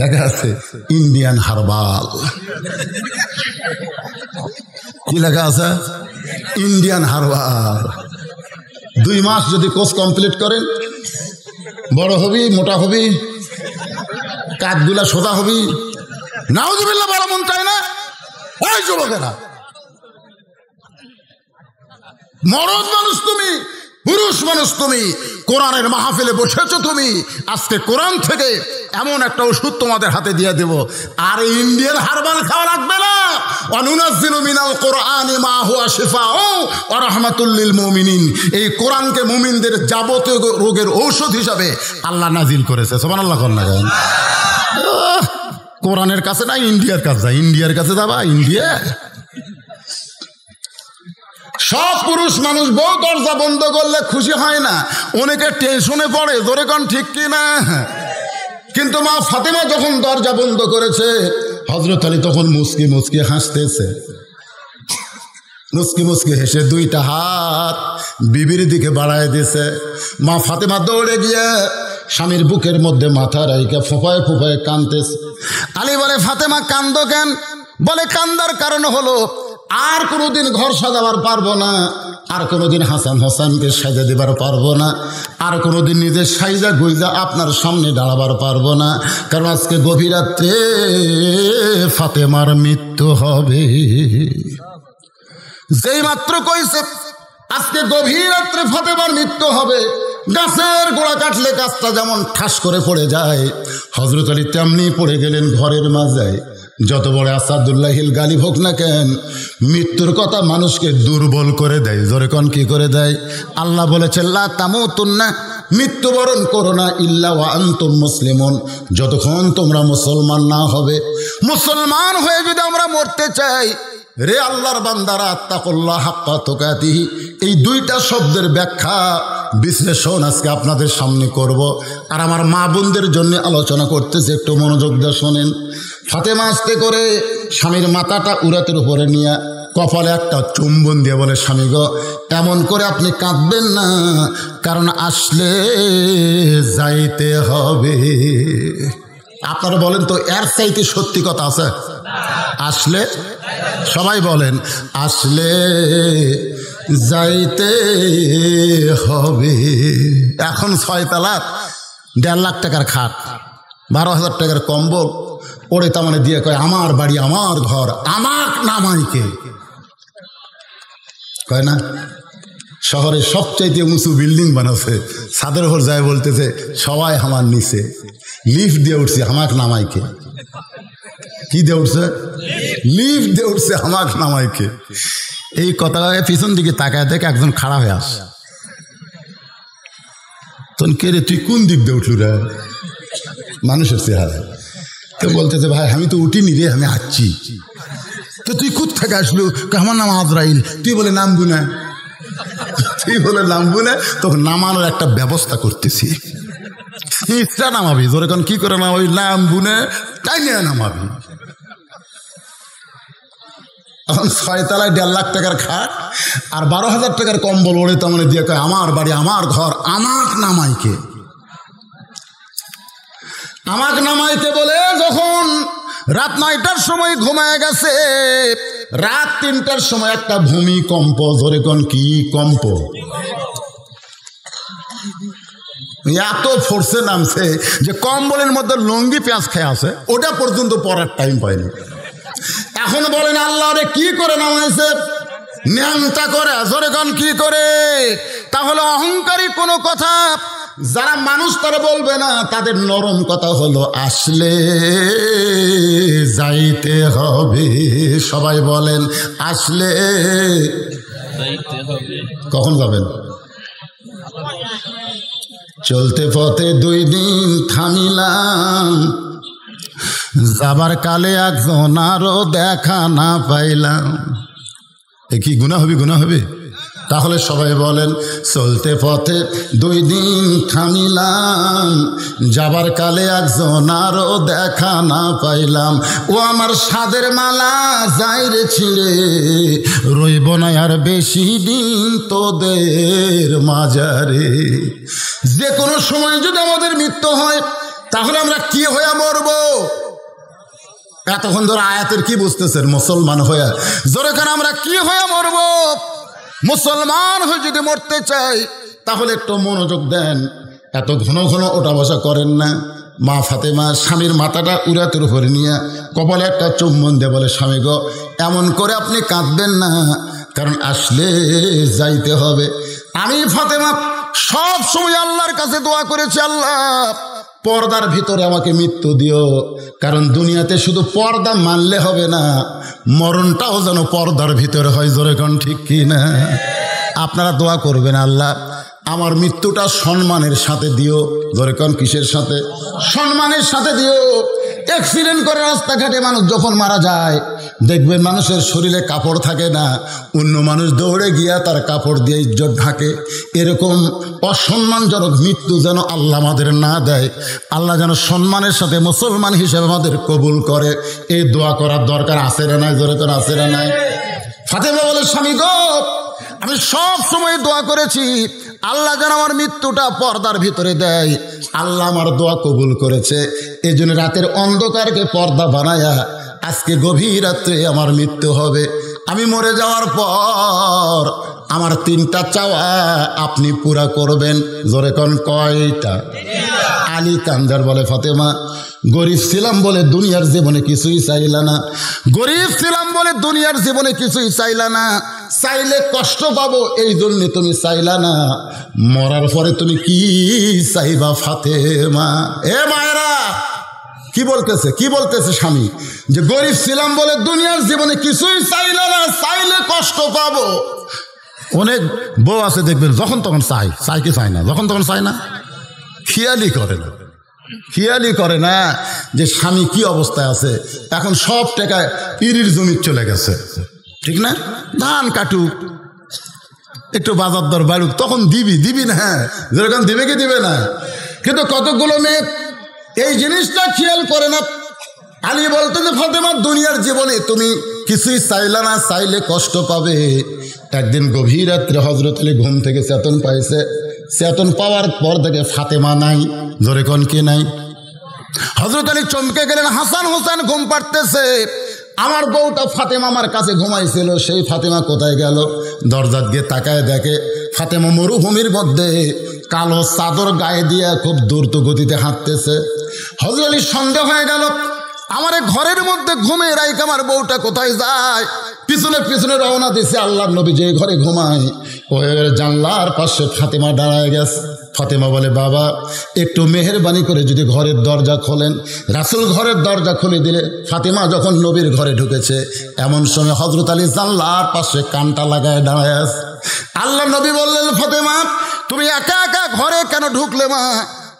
লেখা আছে ইন্ডিয়ান হারবাল। কি লেখা আছে? Indian herbal. 2 মাস যদি কোর্স কমপ্লিট করেন, বড় হবি, মোটা হবি, কাঠগুলা সোজা হবি। নাউজুবিল্লাহ বড় মন চায় না? ওই যুবকেরা, মরদ মানুষ তুমি, পুরুষ মানুষ তুমি, কোরআনের মাহফিলে বসেছো তুমি। আজকে কোরআন থেকে এমন একটা ওষুধ তোমাদের হাতে দিয়ে দেব, আর ইন্ডিয়ান হারবাল খাওয়া লাগবে না। ওয়ানুনাজ্জিলু মিনাল কোরআনি মা হুয়া শিফাউ ওয়া রাহমাতুল লিল মুমিনিন। এই কোরআনকে মুমিনদের যাবতীয় রোগের ঔষধ হিসাবে আল্লাহ নাজিল করেছে। সুবহানাল্লাহ। কন্যা কোরআনের কাছে না ইন্ডিয়ার কাছে যা, ইন্ডিয়ার কাছে যাবা, ইন্ডিয়া। সব পুরুষ মানুষ বউ দরজা বন্ধ করলে খুশি হয় না, অনেকে টেনশনে পড়ে, জোরে কোন ঠিক কি না? কিন্তু মা ফাতেমা যখন দরজা বন্ধ করেছে, হযরত আলী তখন মুস্কি মুস্কি হাসতেছে। মুস্কি মুস্কি হেসে 2টা হাত বিবির দিকে বাড়ায় দিয়েছে। মা ফাতেমা দৌড়ে গিয়ে স্বামীর বুকের মধ্যে মাথা রাইখা ফোঁপায় ফোঁপায় কাঁদতেছে। আলী বলে, ফাতেমা কান্দো কেন? বলে, কান্দার কারণ হলো আর কোনোদিন ঘর সাজাবার পারবো না, আর কোনোদিন হাসান হোসেনকে সাজা দেবার পারবো না, আর কোনোদিন নিজের সাইজা গুইজা আপনার সামনে দাঁড়াবার পারবো না, কারণ আজকে গভীর রাত্রে ফাতেমার মৃত্যু হবে। যেই মাত্র কইছে আজকে গভীর রাত্রে ফাতেমার মৃত্যু হবে, গাছের গোড়া কাটলে গাছটা যেমন ঠাস করে পড়ে যায়, হযরত আলী তেমনি পড়ে গেলেন ঘরের মাঝে। যত বড় আসাদুল্লাহিল গালিব হোক না কেন, মৃত্যুর কথা মানুষকে দুর্বল করে দেয়। জোরে কোন কি করে দেয়? আল্লাহ বলেছেন, লা তামুতুন্না, মৃত্যুবরণ করো না ইল্লা ওয়া আনতুম মুসলিমুন, যতক্ষণ তোমরা মুসলমান না হবে। মুসলমান হয়ে যদি আমরা মরতে চাই, রে আল্লাহর বান্দারা, আত্তাকুল্লাহ হাক্কা তুকাতিহি, এই 2টা শব্দের ব্যাখ্যা বিশ্লেষণ আজকে আপনাদের সামনে করব। আর আমার মা বোনদের জন্য আলোচনা করতেছে, একটু মনোযোগ দিয়ে শোনেন। ফাতেমা আস্তে করে স্বামীর মাথাটা উরাতের উপরে নিয়ে কপালে একটা চুম্বন দিয়ে বলে, স্বামী গো, এমন করে আপনি কাঁদবেন না, কারণ আসলে যাইতে হবে। আপনারা বলেন তো, এর চাইতে সত্যি কথা আছে? আসলে, সবাই বলেন, আসলে যাইতে হবে। এখন 6 তালাক, 1.5 লাখ টাকার খাট, 12,000 টাকার কম্বল, ওরে তার মানে দিয়ে কয়, আমার বাড়ি, আমার ঘর, আমার নামাইকে কয় না। শহরে সবচাইতে উঁচু বিল্ডিং বানাচ্ছে, ছাদের উপর যায় বলতেছে, সবাই আমার নিচে, লিফট দিয়ে উঠছে, আমাকে নামাইকে। কি দিয়ে উঠছে? লিফট দিয়ে উঠছে, আমাকে নামাইকে। এই কথা পিছন দিকে তাকায় দেখে একজন খাড়া হয়ে আস, তখন কে রে, তুই কোন দিক দিয়ে উঠলু রে? মানুষের চেহারা। তো বলতেছে, ভাই আমি তো উঠিনি রে, আমি আসছি। তো তুই কোথা থেকে আসলু? আমার নাম আজরাইল। তুই বলে নামবু না, তুই বলে নামবু না, তখন নামানোর একটা ব্যবস্থা করতেছি। ইচ্ছা নামাবি, জোরে কোন কি করে নামাবি? নামবু না, তাই নিয়ে নামাবি। এখন 6 তলায় 1.5 লাখ টাকার খাট আর 12,000 টাকার কম্বল, ওরে তো মানে দিয়ে কয়, আমার বাড়ি, আমার ঘর, আমাক নামাইকে। আমাক নামাইতে বলে যখন রাত 9টার সময় ঘুমায় গেছে, রাত 3টার সময় একটা ভূমিকম্প। জোরে কোন কি কম্প? এত ফোর্সে নামছে যে কম্বলের মধ্যে লঙ্গি পেঁয়াজ খেয়ে আছে, ওটা পর্যন্ত পরার টাইম পায়নি। এখন বলেন আল্লাহ রে কি করে নামাইছে? ন্যাংটা করে। জোরে কোন কি করে? তাহলে অহংকারী কোনো কথা যারা মানুষ তারা বলবে না, তাদের নরম কথা হলো আসলে যাইতে হবে। সবাই বলেন আসলে যাইতে হবে। কখন যাবেন? চলতে পথে 2 দিন থামিলাম, যাবার কালে একজন আরো দেখা না পাইলাম। এ কি গুনাহ হবে? গুনাহ হবে? তাহলে সবাই বলেন চলতে পথে 2 দিন থামিলাম, যাবার কালে একজন আরো দেখা না পাইলাম। ও আমার সাদের মালা যাই রে ছিঁড়ে, রইব না আর বেশি দিন তোদের মাজারে। যে কোনো সময় যদি আমাদের মৃত্যু হয় তাহলে আমরা কি হয়ে মরবো? এতক্ষণ ধরে আয়াতের কি বুঝতেছেন? মুসলমান হয়ে। জোরে করে আমরা কি হয়ে মরব? মুসলমান হয়ে যদি মরতে চাই তাহলে একটু মনোযোগ দেন। এত ঘন ঘন ওঠা বসা করেন না। মা ফাতেমা স্বামীর মাথাটা উরাতের উপরে নিয়ে কপালে একটা চুম্বন দিয়ে বলে, স্বামী গো এমন করে আপনি কাঁদবেন না, কারণ আসলে যাইতে হবে। আমি ফাতেমা সব সময় আল্লাহর কাছে দোয়া করেছি, আল্লাহ পর্দার ভিতরে আমাকে মৃত্যু দিও, কারণ দুনিয়াতে শুধু পর্দা মানলে হবে না, মরণটাও যেন পর্দার ভিতরে হয়। জোরে কোন ঠিক কি না? আপনারা দোয়া করবেন আল্লাহ আমার মৃত্যুটা সম্মানের সাথে দিও। জোরে কোন কিসের সাথে? সম্মানের সাথে দিও। অ্যাক্সিডেন্ট করে রাস্তাঘাটে মানুষ যখন মারা যায় দেখবেন মানুষের শরীরে কাপড় থাকে না, অন্য মানুষ দৌড়ে গিয়া তার কাপড় দিয়ে ইজ্জত ঢাকে। এরকম অসম্মানজনক মৃত্যু যেন আল্লাহ আমাদের না দেয়। আল্লাহ যেন সম্মানের সাথে মুসলমান হিসেবে আমাদের কবুল করে। এই দোয়া করার দরকার আছে না নাই? জোরে করে আছে না নাই? ফাতেমা বলে, স্বামী গো আমি সব সময় দোয়া করেছি আল্লাহ যেন আমার মৃত্যুটা পর্দার ভিতরে দেয়। আল্লাহ আমার দোয়া কবুল করেছে। এই জন্য রাতের অন্ধকারকে পর্দা বানায়া আজকে গভীর রাত্রে আমার মৃত্যু হবে। আমি মরে যাওয়ার পর আমার 3টা চাওয়া আপনি পুরা করবেন। জোরে কোন কয়টা? আলী কান্দার বলে, ফাতেমা গরিব ছিলাম বলে দুনিয়ার জীবনে কিছুই চাইলা না, গরিব ছিলাম বলে দুনিয়ার জীবনে কিছুই চাইলা না, চাইলে কষ্ট পাবো এই জন্য তুমি চাইলা না, মরার পরে তুমি কি চাইবা ফাতেমা? এ মায়েরা কি বলতেছে? কি বলতেছে স্বামী? যে গরিব ছিলাম বলে দুনিয়ার জীবনে কিছুই চাইলা না, চাইলে কষ্ট পাবো। অনেক বউ আছে দেখবেন যখন তখন চাই কি চায় না, যখন তখন চায় না, খেয়ালই করে না, খেয়ালই করে না যে স্বামী কি অবস্থায় আছে। এখন সব টাকা ইরির জমি চলে গেছে, ঠিক না? ধান কাটুক, একটু বাজার দর বাড়ুক, তখন দিবি না, যেরকম দিবে কি দিবে না। কিন্তু কতগুলো মেয়ে এই জিনিসটা খেয়াল করে না। আলী বলতে যে ফাতেমা দুনিয়ার জীবনে তুমি কিছুই চাইলা না, চাইলে কষ্ট পাবে। একদিন গভীর রাত্রে হযরত আলী ঘুম থেকে চেতন পাইছে। চেতন পাওয়ার পর থেকে ফাতেমা নাই। জোরে কোন কে নাই? হযরত আলী চমকে গেলেন। হাসান হোসেন ঘুম পাড়তেছে। আমার বউটা ফাতেমা আমার কাছে ঘুমাইছিল, সেই ফাতেমা কোথায় গেল? দরজাত গিয়ে তাকায় দেখে ফাতেমা মরুভূমির মধ্যে কালো চাদর গায়ে দিয়ে খুব দ্রুত গতিতে হাঁটতেছে। হযরত আলী সন্দেহ হয়ে গেল, আমার ঘরের মধ্যে ঘুমে রাইকা আমার বউটা কোথায় যায়? পিছনে পিছনে রওনা দিছে। আল্লাহর নবী যে ঘরে ঘুমায় ওই জানলার পাশে ফাতেমা দাঁড়ায় গেছে। ফাতেমা বলে, বাবা একটু মেহেরবানি করে যদি ঘরের দরজা খোলেন। রাসূল ঘরের দরজা খুলে দিলে। ফাতেমা যখন নবীর ঘরে ঢুকেছে এমন সময় হযরত আলী জানলার পাশে কানটা লাগায় দাঁড়ায় আছে। আল্লাহ নবী বললেন, ফাতেমা তুমি একা একা ঘরে কেন ঢুকলে? মা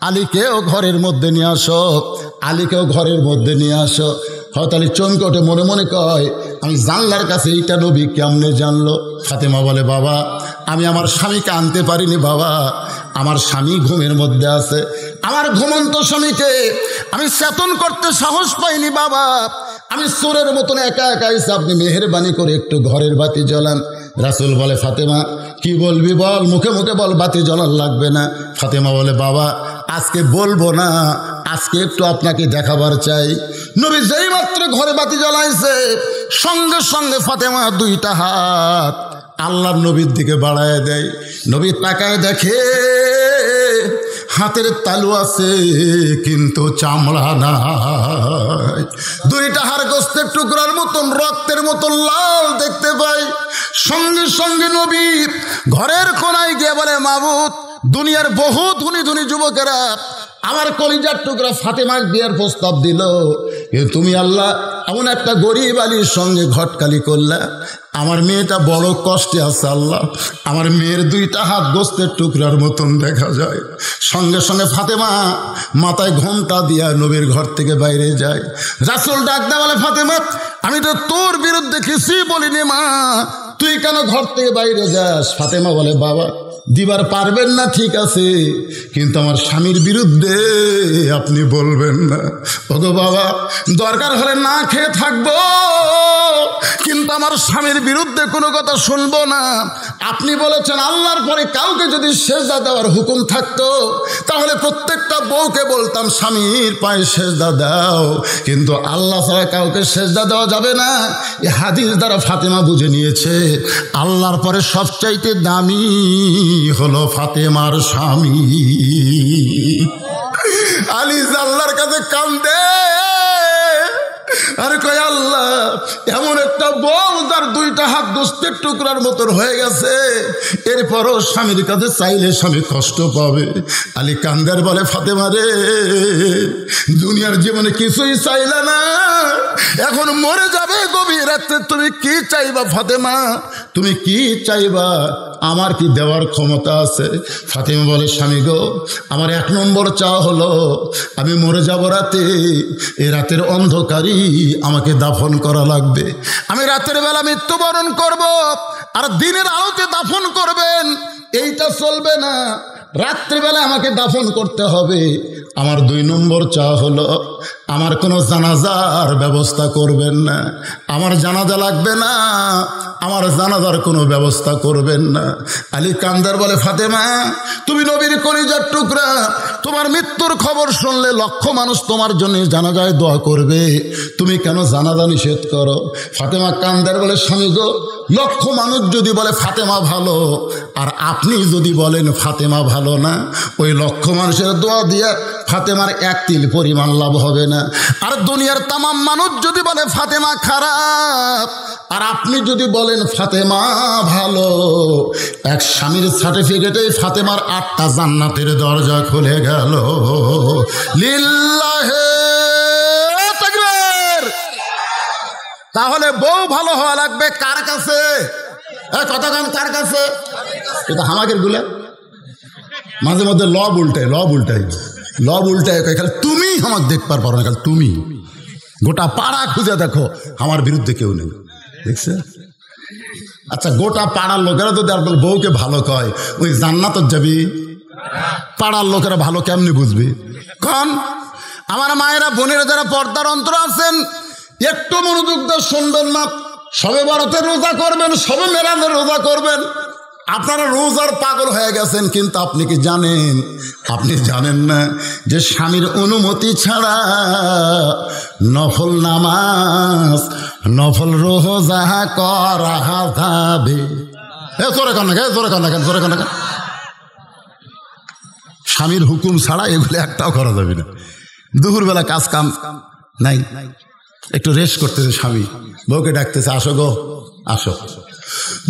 আলীকেও ঘরের মধ্যে নিয়ে আসো, আলীকেও ঘরের মধ্যে নিয়ে আসো। হযরত আলী চমকে ওঠে, মনে মনে কয় আমি জানলার কাছে এইটা নবী কেমনে জানলো? ফাতেমা বলে, বাবা আমি আমার স্বামীকে আনতে পারিনি বাবা, আমার স্বামী ঘুমের মধ্যে আছে, আমার ঘুমন্ত স্বামীকে আমি চেতন করতে সাহস পাইনি বাবা, আমি চোরের মতন একা একা এসে আপনি মেহেরবানি করে একটু ঘরের বাতি জ্বালান। রাসূল বলে, ফাতেমা কি বলবি বল, মুখে মুখে বল, বাতি জ্বালান লাগবে না। ফাতেমা বলে, বাবা আজকে বলবো না, আজকে একটু আপনাকে দেখাবার চাই। নবী যেই মাত্র ঘরে বাতি জ্বালাইছে সঙ্গে সঙ্গে ফাতেমা 2টা হাত আল্লাহর নবীর দিকে বাড়ায় দেয়। নবী তাকায় দেখে হাতের তালু আছে কিন্তু চামড়া নাই, দুইটা হাড় গোস্তের টুকরার মতন রক্তের মতন লাল দেখতে পাই। সঙ্গে সঙ্গে নবী ঘরের কোনায় গিয়ে বলে, মাবুদ, দুনিয়ার বহু ধনী ধনী যুবকেরা আমার কলিজার টুকরা ফাতেমার বিয়ের প্রস্তাব দিল, কিন্তু তুমি আল্লাহ এমন একটা গরিব আলীর সঙ্গে ঘটকালি করলা, আমার মেয়েটা বড় কষ্টে আছে আল্লাহ, আমার মেয়ের দুইটা হাত গোস্তের টুকরার মতন দেখা যায়। সঙ্গে সঙ্গে ফাতেমা মাথায় ঘোমটা দিয়া নবীর ঘর থেকে বাইরে যায়। রাসূল ডাক দেয়া বলে, ফাতেমা, আমি তো তোর বিরুদ্ধে কিছুই বলিনি মা, তুই কেন ঘর থেকে বাইরে যাস? ফাতেমা বলে, বাবা, দিবার পারবেন না ঠিক আছে, কিন্তু আমার স্বামীর বিরুদ্ধে আপনি বলবেন না। ওগো বাবা, দরকার হলে না খেয়ে থাকবো, কিন্তু আমার স্বামীর বিরুদ্ধে কোনো কথা শুনবো না। আপনি বলেছেন আল্লাহর পরে কাউকে যদি সেজদা দেওয়ার হুকুম থাকতো তাহলে প্রত্যেকটা বউকে বলতাম স্বামীর পায়ে সেজদা দাও, কিন্তু আল্লাহ ছাড়া কাউকে সেজদা দেওয়া যাবে না। এই হাদিস দ্বারা ফাতেমা বুঝে নিয়েছে আল্লাহর পরে সবচাইতে দামি হলো ফাতেমার স্বামী। আলী আল্লাহর কাছে কান্দে আর কয়, আল্লাহ, এমন একটা বউ যার দুইটা হাত গোস্তের টুকরার মতন হয়ে গেছে, এরপরও স্বামীর কাছে চাইলে স্বামী কষ্ট পাবে। আলী কান্দার বলে, ফাতেমা রে, দুনিয়ার জীবনে কিছুই চাইলা না, এখন মরে যাবে গভীর রাতে, তুমি কি চাইবা ফাতেমা? তুমি কি চাইবা? আমার কি দেওয়ার ক্ষমতা আছে? ফাতেমা বলে, স্বামী গো, আমার 1 নম্বর চাওয়া হলো আমি মরে যাব রাতে, এই রাতের অন্ধকারই আমাকে দাফন করা লাগবে। আমি রাতের বেলা মৃত্যুবরণ করব, আর দিনের আলোতে দাফন করবেন, এইটা চলবে না, রাত্রিবেলা আমাকে দাফন করতে হবে। আমার 2 নম্বর চাওয়া হলো আমার কোনো জানাজার ব্যবস্থা করবেন না, আমার জানাজা লাগবে না, আমার জানাজার কোনো ব্যবস্থা করবেন না। আলী কান্দার বলে, ফাতেমা, তুমি নবীর কলিজার টুকরা, তোমার মৃত্যুর খবর শুনলে লক্ষ মানুষ তোমার জন্য জানাজায় দোয়া করবে, তুমি কেন জানাজা নিষেধ করো? ফাতেমা কান্দার বলে, স্বামী গো, লক্ষ মানুষ যদি বলে ফাতেমা ভালো, আর আপনি যদি বলেন ফাতেমা ভালো না, ওই লক্ষ মানুষের দোয়া দিয়া ফাতেমার 1 তিল পরিমাণ লাভ হবে না। আর দুনিয়ার তামাম মানুষ যদি বলে ফাতেমা খারাপ, আর আপনি যদি বলেন ফাতেমা ভালো, এক স্বামীর সার্টিফিকেটে ফাতেমার 8টা জান্নাতের দরজা খুলে গেল। লিল্লাহে তাকবীর। তাহলে বউ ভালো হওয়া লাগবে কার কাছে? কথা কান কার কাছে? এটা হামাকের গুলা মাঝে মধ্যে লব উল্টায় খালি তুমি আমাকে দেখবার পারো না, খালি তুমি। গোটা পাড়া খুঁজে দেখো আমার বিরুদ্ধে কেউ নেই, দেখছে? আচ্ছা, গোটা পাড়ার লোকেরা যদি আর বউকে ভালো কয়, ওই জান্নাতত যাবি? পাড়ার লোকেরা ভালো কেমনি বুঝবি? কারণ আমার মায়েরা, বোনেরা যারা পর্দার অন্তর আছেন, একটু মনোযোগ দিয়ে শুনবেন না। সবে বরাতের রোজা করবেন, সবে মেরাজের রোজা করবেন, আপনারা রোজার পাগল হয়ে গেছেন, কিন্তু আপনি কি জানেন? আপনি জানেন না যে স্বামীর অনুমতি ছাড়া নফল নামাজ, নফল রোজা করা যাবে? জোরে কান না। স্বামীর হুকুম ছাড়া এগুলো একটাও করা যাবে না। দুপুরবেলা কাজ কাম নাই, একটু রেস্ট করতেছে স্বামী, বউকে ডাকতেছে, আসো গো আসো।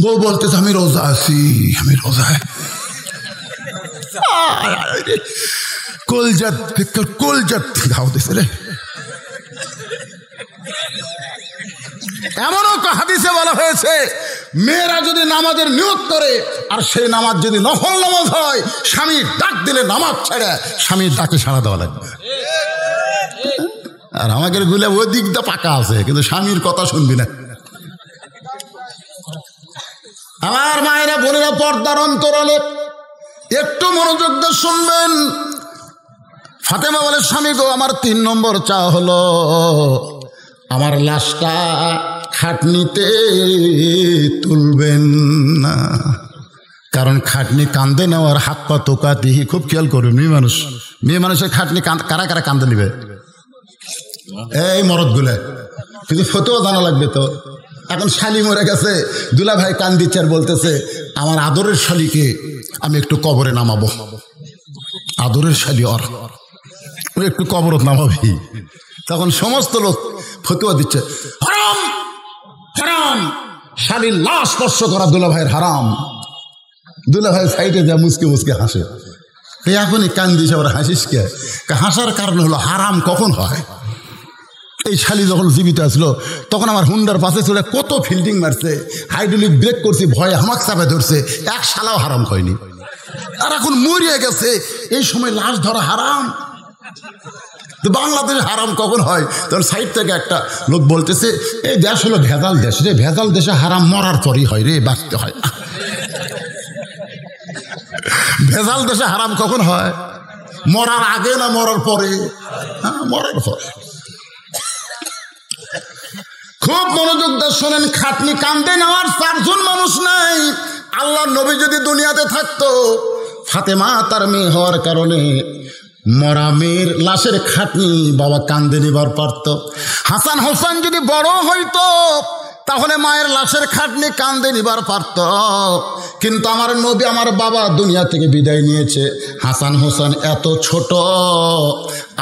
বউ বলতেছে, আমি রোজা আছি, আমি রোজায়। কলজাত ঘাও দিছে রে। এমনও হাদিসে বলা হয়েছে, মেয়েরা যদি নামাজের নিয়ত করে আর সেই নামাজ যদি নফল নামাজ হয়, স্বামী ডাক দিলে নামাজ ছেড়ে স্বামীর ডাকে সাড়া দেওয়া লাগবে। আর আমাদের গুলা ওই দিকটা পাকা আছে, কিন্তু স্বামীর কথা শুনবি না। আমার মায়েরা, বোনেরা, পর্দার অন্তরালে একটু মনোযোগ দিয়ে শুনবেন। ফাতেমা বলে, স্বামী গো, আমার 3 নম্বর চা হলো আমার লাশটা খাটনিতে তুলবেন না, কারণ খাটনি কান্দে নেওয়ার হাত পা তোকাতিহি। খুব খেয়াল করবেন, মেয়ে মানুষের খাটনি কারা কারা কান্দে নিবে? এই মরদ গুলা, কিন্তু ফতোয়া জানা লাগবে তো। এখন শালি মরে গেছে, দুলা ভাই কান দিচ্ছে আর বলতেছে, আমার আদরের শালিকে আমি একটু কবরে নামাবো। আদরের শালি ওর একটু কবরত নামাবি। তখন সমস্ত লোক ফতুয়া দিচ্ছে, হারাম হারাম, শালীর লাশ স্পর্শ করা দুলা ভাইয়ের হারাম। দুলা ভাই সাইডে যা মুসকে মুসকে হাসে। এখনই কান দিয়েছে, আবার হাসিস কে? হাসার কারণ হলো হারাম কখন হয়। এই শালি যখন জীবিত আসলো তখন আমার হুন্ডার পাশে চলে কত ফিল্ডিং মারছে, হাইড্রোলিক ব্রেক করছি, ভয়ে হামাক চাপে ধরছে, এক শালাও হারাম হয়নি। আর এখন মরিয়ে গেছে, এই সময় লাশ ধরা হারাম। তো বাংলাদেশে হারাম কখন হয়? তখন সাইড থেকে একটা লোক বলতেছে, এই দেশ হলো ভেজাল দেশ রে, ভেজাল দেশে হারাম মরার পরই হয় রে, বাঁচতে হয় না। ভেজাল দেশে হারাম কখন হয়? মরার আগে না মরার পরে? হ্যাঁ, মরার পরে। খুব মনোযোগ দিয়ে শোনেন, খাটনি কান্দে নেওয়ার 4 জন মানুষ নাই। আল্লাহর নবী যদি দুনিয়াতে থাকতো, ফাতেমা তার মেয়ে হওয়ার কারণে মরা মেয়ের লাশের খাটনি বাবা কান্দে নিবার পারত। হাসান হোসেন যদি বড় হইতো তাহলে মায়ের লাশের খাটনি কান্দে নিবার পারত। কিন্তু আমার নবী, আমার বাবা দুনিয়া থেকে বিদায় নিয়েছে, হাসান হোসেন এত ছোট,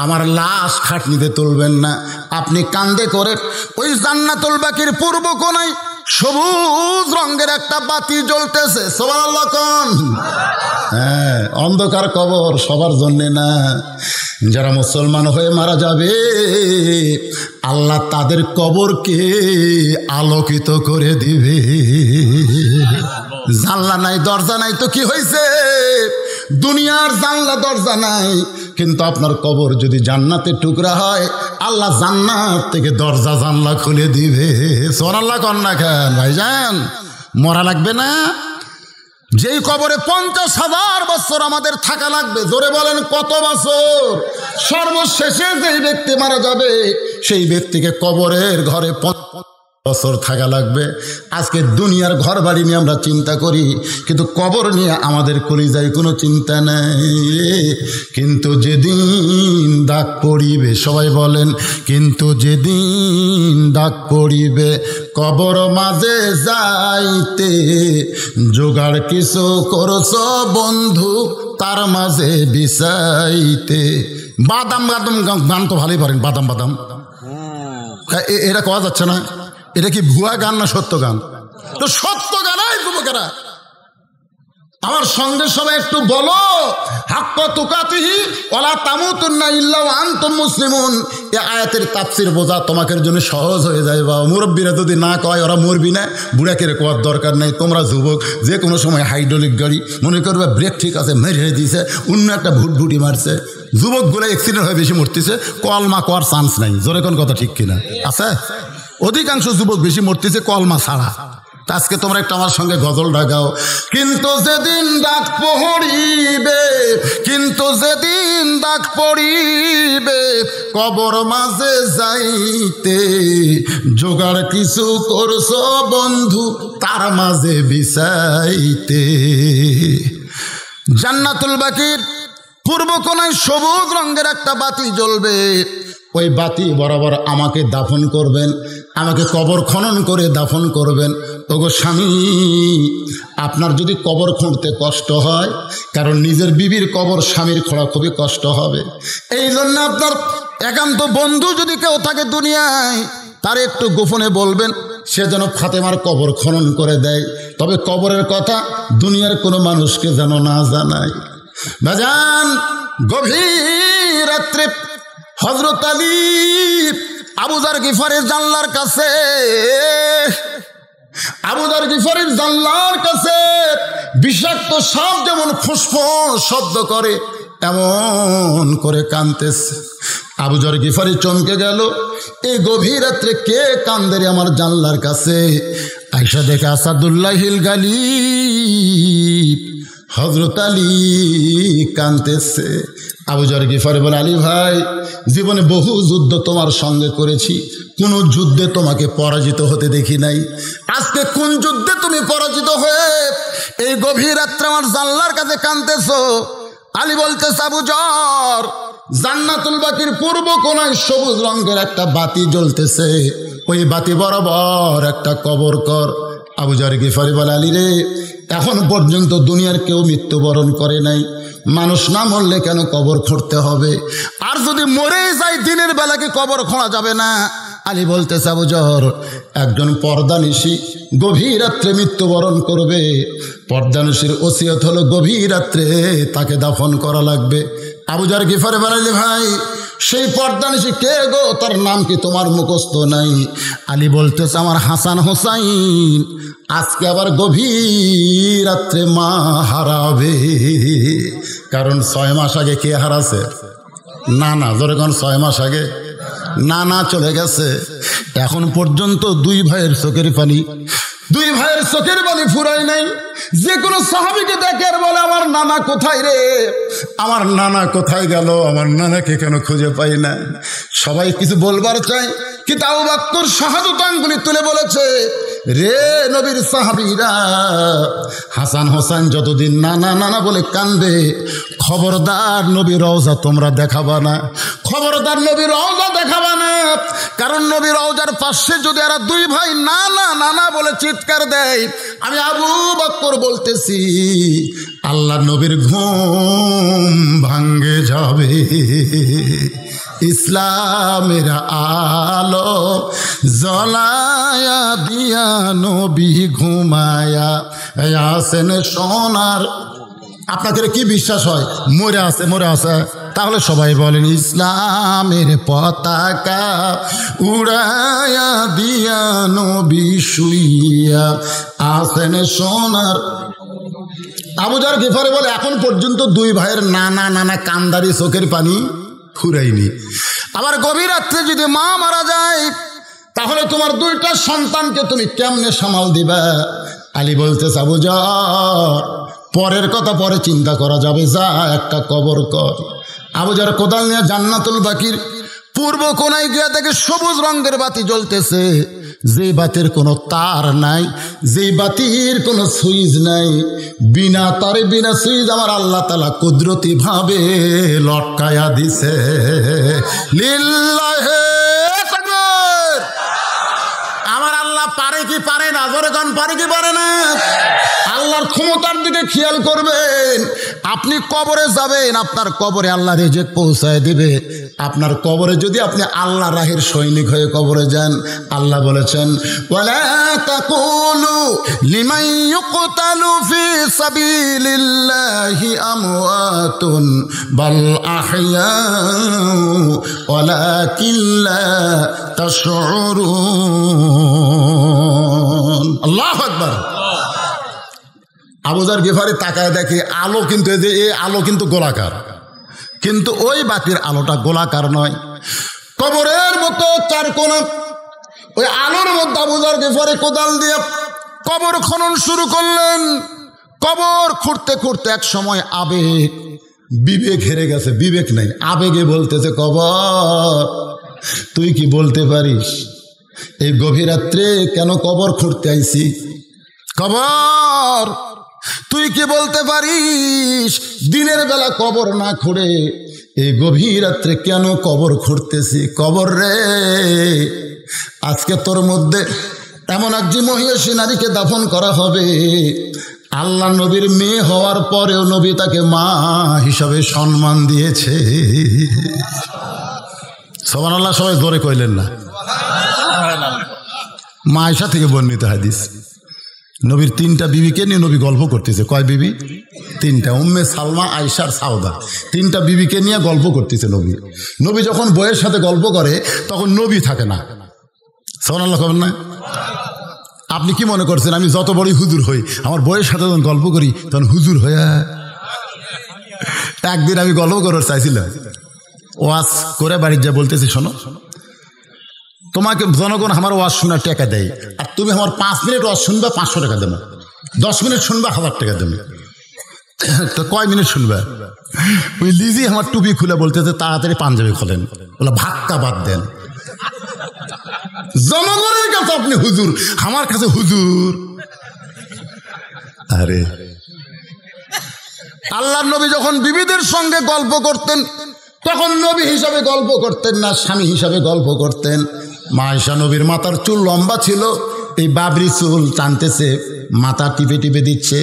আমার লাশ খাটনিতে তুলবেন না। আপনি কান্দে করে ওই জান্নাতুল বাকির পূর্ব কোণায় সবুজ রঙের একটা বাতি জ্বলতেছে, সুবহানাল্লাহ কোন। হ্যাঁ, অন্ধকার কবর সবার জন্যে না। যারা মুসলমান হয়ে মারা যাবে আল্লাহ তাদের কবরকে আলোকিত করে দিবে। জানলা নাই দরজা নাই তো কি হয়েছে? দুনিয়ার জানলা দরজা নাই, কিন্তু আপনার কবর যদি জান্নাতের টুকরা হয় আল্লাহ জান্নাত থেকে দরজা জানলা খুলে দিবে। সুবহানাল্লাহ কোন না কেন ভাইজান? মরা লাগবে না? যেই কবরে 50,000 বছর আমাদের থাকা লাগবে, জোরে বলেন কত বছর? সর্বশেষে যেই ব্যক্তি মারা যাবে সেই ব্যক্তিকে কবরের ঘরে 50 বছর থাকা লাগবে। আজকে দুনিয়ার ঘর বাড়ি নিয়ে আমরা চিন্তা করি, কিন্তু কবর নিয়ে আমাদের কলিজায় কোনো চিন্তা নেই। কিন্তু যেদিন ডাক পড়িবে, সবাই বলেন, কিন্তু যেদিন ডাক পড়িবে কবর মাঝে যাইতে, জোগাড় কিছু করছ বন্ধু তার মাঝে বিছাইতে। বাদাম বাদাম গান তো ভালোই পারেন, বাদাম বাদাম, এরা কোয়া যাচ্ছে না? এটা কি ভুয়া গান না সত্য গান? তো সত্য গানাই যুবকেরা আমার সঙ্গে সবাই একটু বলো, হাক্কা তুকাতিহি ওয়ালা তামুতুন্না ইল্লা ওয়া আনতুম মুসলিমুন। এই আয়াতের তাফসীর বোঝা তোমাদের জন্য সহজ হয়ে যায়। বা মুরব্বীরা যদি না কয় ওরা মরবি না, বুড়াকে কোয়ার দরকার নেই। তোমরা যুবক যে কোনো সময় হাইড্রোলিক গাড়ি মনে করবে ব্রেক ঠিক আছে, মেরে দিয়েছে, অন্য একটা ভুটভুটি মারছে, যুবকগুলো অ্যাক্সিডেন্ট হয়ে বেশি মরতেছে, কলমা কোয়ার চান্স নাই। জোরে কোন কথা ঠিক কিনা? আছে? অধিকাংশ যুবক বেশি মরতেছে কলমা ছাড়া। আজকে তোমরা একটা আমার সঙ্গে গজল ডাকাও, কিন্তু যেদিন ডাক পড়িবে, কিন্তু যেদিন ডাক পড়িবে কবর মাঝে যাইতে, জোগাড় কিছু করছ বন্ধু তার মাঝে বিছাইতে। জান্নাতুল বাকির পূর্ব কোণায় সবুজ রঙের একটা বাতি জ্বলবে। ওই বাতি বরাবর আমাকে দাফন করবেন, আমাকে কবর খনন করে দাফন করবেন। ওগো স্বামী, আপনার যদি কবর খুঁড়তে কষ্ট হয়, কারণ নিজের বিবির কবর স্বামীর খোঁড়া খুবই কষ্ট হবে, এই জন্য আপনার একান্ত বন্ধু যদি কেউ থাকে দুনিয়ায়, তার একটু গোপনে বলবেন সে যেন ফাতেমার কবর খনন করে দেয়। তবে কবরের কথা দুনিয়ার কোনো মানুষকে যেন না জানায়। বাজান, গভীর রাত্রে হযরত আলী আবু যার গিফারের জানলার কাছে, আবু যার গিফারের জানলার কাছে বিষাক্ত সাপ যেমন ফুসফুস শব্দ করে এমন করে কাঁদতেছে। আবু যার গিফারি চমকে গেল, এই গভীর রাত্রে কে কান্দে রে আমার জানলার কাছে? আয়েশা দেখে আসাদুল্লাহিল গালিব হযরত আলী কাঁদতেছে। আবু যার গিফারি বলে, আলী ভাই, জীবনে বহু যুদ্ধ তোমার সঙ্গে করেছি, কোন যুদ্ধে তোমাকে পরাজিত হতে দেখি নাই। আজকে কোন যুদ্ধে তুমি পরাজিত হয়ে এই গভীর রাত্রে আমার জানলার কাছে কাঁদতেছো? আলী বলতেছে, আবু যার, জান্নাতুল বাকির পূর্ব কোণায় সবুজ রঙের একটা বাতি জ্বলতেছে, ওই বাতি বরাবর একটা কবর কর। আবু যার গিফারি বলে, আলী রে, এখন পর্যন্ত দুনিয়ার কেউ মৃত্যুবরণ করে নাই, মানুষ না মরলে কেন কবর খুঁড়তে হবে? আর যদি মরে যায় দিনের বেলাকে কবর খোঁড়া যাবে না? আলী বলতেছে, আবু জহর, একজন পর্দানিশী গভীর রাত্রে মৃত্যুবরণ করবে। পর্দানিশীর ওসিয়ত হলো গভীর রাত্রে তাকে দাফন করা লাগবে। আবু জহর গিফারি বললেন, ভাই সেই পর্দানিশী কে গো? তার নাম কি তোমার মুখস্থ নাই? আলী বলতেছে, আমার হাসান হোসাইন আজকে আবার গভীর রাত্রে মা হারাবে। কারণ 6 মাস আগে কে হারাছে? না জোরে কোন 6 মাস আগে না চলে গেছে। এখন পর্যন্ত 2 ভাইয়ের চোখের পানি ফুরাই নাই। যে কোনো সাহাবীকে দেখে আর বলে, আমার নানা কোথায় রে? আমার নানা কোথায় গেল? আমার নানাকে কেন খুঁজে পাই না? সবাই কিছু বলবার চায়, কিন্তু আবু বকর শাহাদাত আঙ্গুলি তুলে বলেছে, রে নবীর সাহাবীরা, হাসান হোসেন যতদিন নানা বলে কান্দে, খবরদার নবীর রওজা তোমরা দেখাবা না, খবরদার নবীর রওজা দেখাবা না। কারণ নবীর রওজার পাশে যদি এরা 2 ভাই নানা বলে চিৎকার দেয়, আমি আবু বকর বলতেছি আল্লাহ নবীর ঘুম ভাঙ্গে যাবে। ইসলামের আলো জ্বলায়া দিয়া নবী ঘুমায়া আসেন সোনার। আপনাদের কি বিশ্বাস হয় মরে আছে? তাহলে সবাই বলেন, ইসলামের পতাকা উড়ায়া দিয়া নবী শুইয়া আসেন সোনার। আবু যর গিফারি বলে, এখন পর্যন্ত 2 ভাইয়ের নানা কান্দারি চোখের পানি ফুরাইনি। আবার গভীর রাত্রে যদি মা মারা যায়, তাহলে তোমার 2টা সন্তানকে তুমি কেমনে সামাল দিবা? আলী বলতেছে, আবু যর পরের কথা পরে চিন্তা করা যাবে, যা একটা কবর কর। আবু যর কোদাল নিয়ে জান্নাতুল বাকির পূর্ব কোনায় গিয়ে দেখে সবুজ রঙের বাতি জ্বলতেছে, যে বাতির কোনো তার নাই, যে বাতির কোনো সুইচ নাই, বিনা তারে বিনা সুইচ আমার আল্লাহ তাআলা কুদরতি ভাবে লটকায়া দিছে। লিল্লাহে তাকবীর। আমার আল্লাহ পারে কি পারে না? জোরে কোন পারে কি পারে না? আল্লাহর ক্ষমতার দিকে খেয়াল করবেন। আপনি কবরে যাবেন, আপনার কবরে আল্লাহ রিজিক পৌঁছায় দিবে। আপনার কবরে যদি আপনি আল্লাহ রাহের সৈনিক হয়ে কবরে যান, আল্লাহ বলেছেন, ওয়ালা তাকুলু লিমান ইউকতালু ফি সাবিলিল্লাহি আমওয়াতুন বাল আহইয়াউ ওয়ালাকিন লা তাশউরুন। আল্লাহু আকবার। আবু যর গিফারি তাকায় দেখে আলো, কিন্তু এই আলো কিন্তু গোলাকার, কিন্তু ওই বাতির আলোটা গোলাকার নয়, কবরের মতো 4 কোণা। ওই আলোর মধ্যে আবু যর গিফারি কোদাল দিয়ে কবর খনন শুরু করলেন। কবর খুঁড়তে খুঁড়তে এক সময় বিবেক হেরে গেছে, বিবেক নাই, আবেগে বলতেছে, কবর তুই কি বলতে পারিস এই গভীর রাত্রে কেন কবর খুঁড়তে আইছি? কবর তুই কি বলতে পারিস দিনের বেলা কবর না খুঁড়ে এই গভীর রাত্রে কেন কবর খুঁড়তেছি? কবর রে, আজকে তোর মধ্যে এমন একজন মহিষী নারীকে দাফন করা হবে, আল্লাহ নবীর মেয়ে হওয়ার পরেও নবী তাকে মা হিসাবে সম্মান দিয়েছে। সুবহানাল্লাহ। সবাই জোরে কইলেন না? মা আয়েশা থেকে বর্ণিত হাদিস, নবীর 3টা বিবিকে নিয়ে নবী গল্প করতেছে। কয় বিবি? 3টা। উম্মে সালমা, আয়েশা আর সাউদা, 3টা বিবিকে নিয়ে গল্প করতেছে নবী। নবী যখন বইয়ের সাথে গল্প করে তখন নবী থাকে না। সুবহানাল্লাহ কবেন না? আপনি কি মনে করছেন আমি যত বড়ই হুজুর হই, আমার বইয়ের সাথে যখন গল্প করি তখন হুজুর হয়ে? একদিন আমি গল্প করার চাইছিলাম, ওয়াজ করে বাড়ি যা বলতেছি, শোনো, তোমাকে জনগণ আমার ওয়াজ শোনার টাকা দেয়, আর তুমি আমার 5 মিনিট ওয়াজ শুনবে 500 টাকা দেবো, 10 মিনিট শুনবে 1000 টাকা দেবো। তো কয় মিনিট শুনবে? ওই লিজি আমার টুপি খুলে বলতেছে, তাড়াতাড়ি পাঞ্জাবি খোলেন, বলে ভাক্কা বাদ দেন। জনগণের কাছে আপনি হুজুর, আমার কাছে হুজুর। আরে আল্লাহর নবী যখন বিবিদের সঙ্গে গল্প করতেন তখন নবী হিসাবে গল্প করতেন না, স্বামী হিসাবে গল্প করতেন। মা আয়েশা নবীর মাথার চুল লম্বা ছিল, এই বাবরি চুল টানতেছে, মাথা টিপে টিপে দিচ্ছে,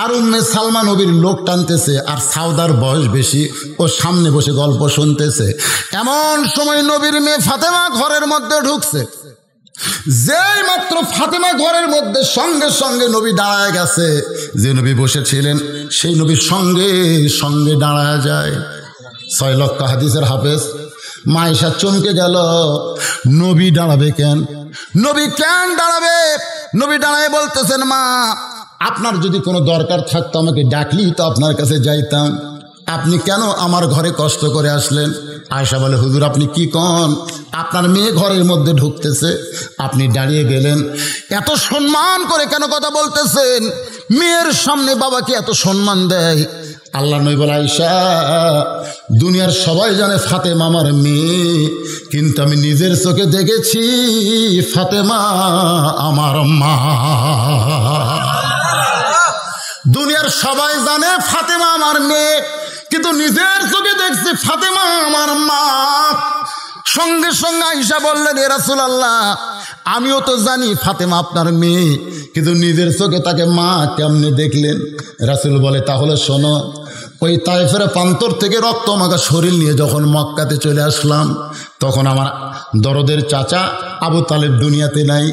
আর উম্মে সালমা নবীর লোক টানতেছে, আর সাউদার বয়স বেশি, ও সামনে বসে গল্প শুনতেছে। এমন সময় নবীর মেয়ে ফাতেমা ঘরের মধ্যে ঢুকছে। যেই মাত্র ফাতেমা ঘরের মধ্যে সঙ্গে সঙ্গে নবী দাঁড়ায় গেছে। যে নবী বসেছিলেন সেই নবীর সঙ্গে সঙ্গে দাঁড়ায় যায়। 6 লক্ষ হাদিসের হাফেজ মা আয়েশা চমকে গেল, নবী দাঁড়াবে কেন? নবী কেন দাঁড়াবে? নবী দাঁড়ায় বলতেছেন, মা আপনার যদি কোনো দরকার থাকতো আমাকে ডাকলেই তো আপনার কাছে যাইতাম, আপনি কেন আমার ঘরে কষ্ট করে আসলেন? আয়েশা বলে, হুজুর আপনি কি কন? আপনার মেয়ে ঘরের মধ্যে ঢুকতেছে, আপনি দাঁড়িয়ে গেলেন, এত সম্মান করে কেন কথা বলতেছেন? মেয়ের সামনে বাবাকে এত সম্মান দেয়। আল্লাহ নবী বলে, আয়েশা দুনিয়ার সবাই জানে ফাতেমা আমার মেয়ে, কিন্তু আমি নিজের চোখে দেখেছি ফাতেমা আমার মা। দুনিয়ার সবাই জানে ফাতেমা আমার মেয়ে, কিন্তু নিজের চোখে দেখছি ফাতেমা আমার মা। সঙ্গে সঙ্গে আয়েশা বললেন, এ রাসূলুল্লাহ আমিও তো জানি ফাতেমা আপনার মেয়ে, কিন্তু নিজের চোখে তাকে মা কেমনে দেখলেন? রাসূল বলে, তাহলে শোনো, ওই তায়েফের প্রান্তর থেকে রক্ত মাখা শরীর নিয়ে যখন মক্কাতে চলে আসলাম, তখন আমার দরদের চাচা আবু তালেব দুনিয়াতে নাই,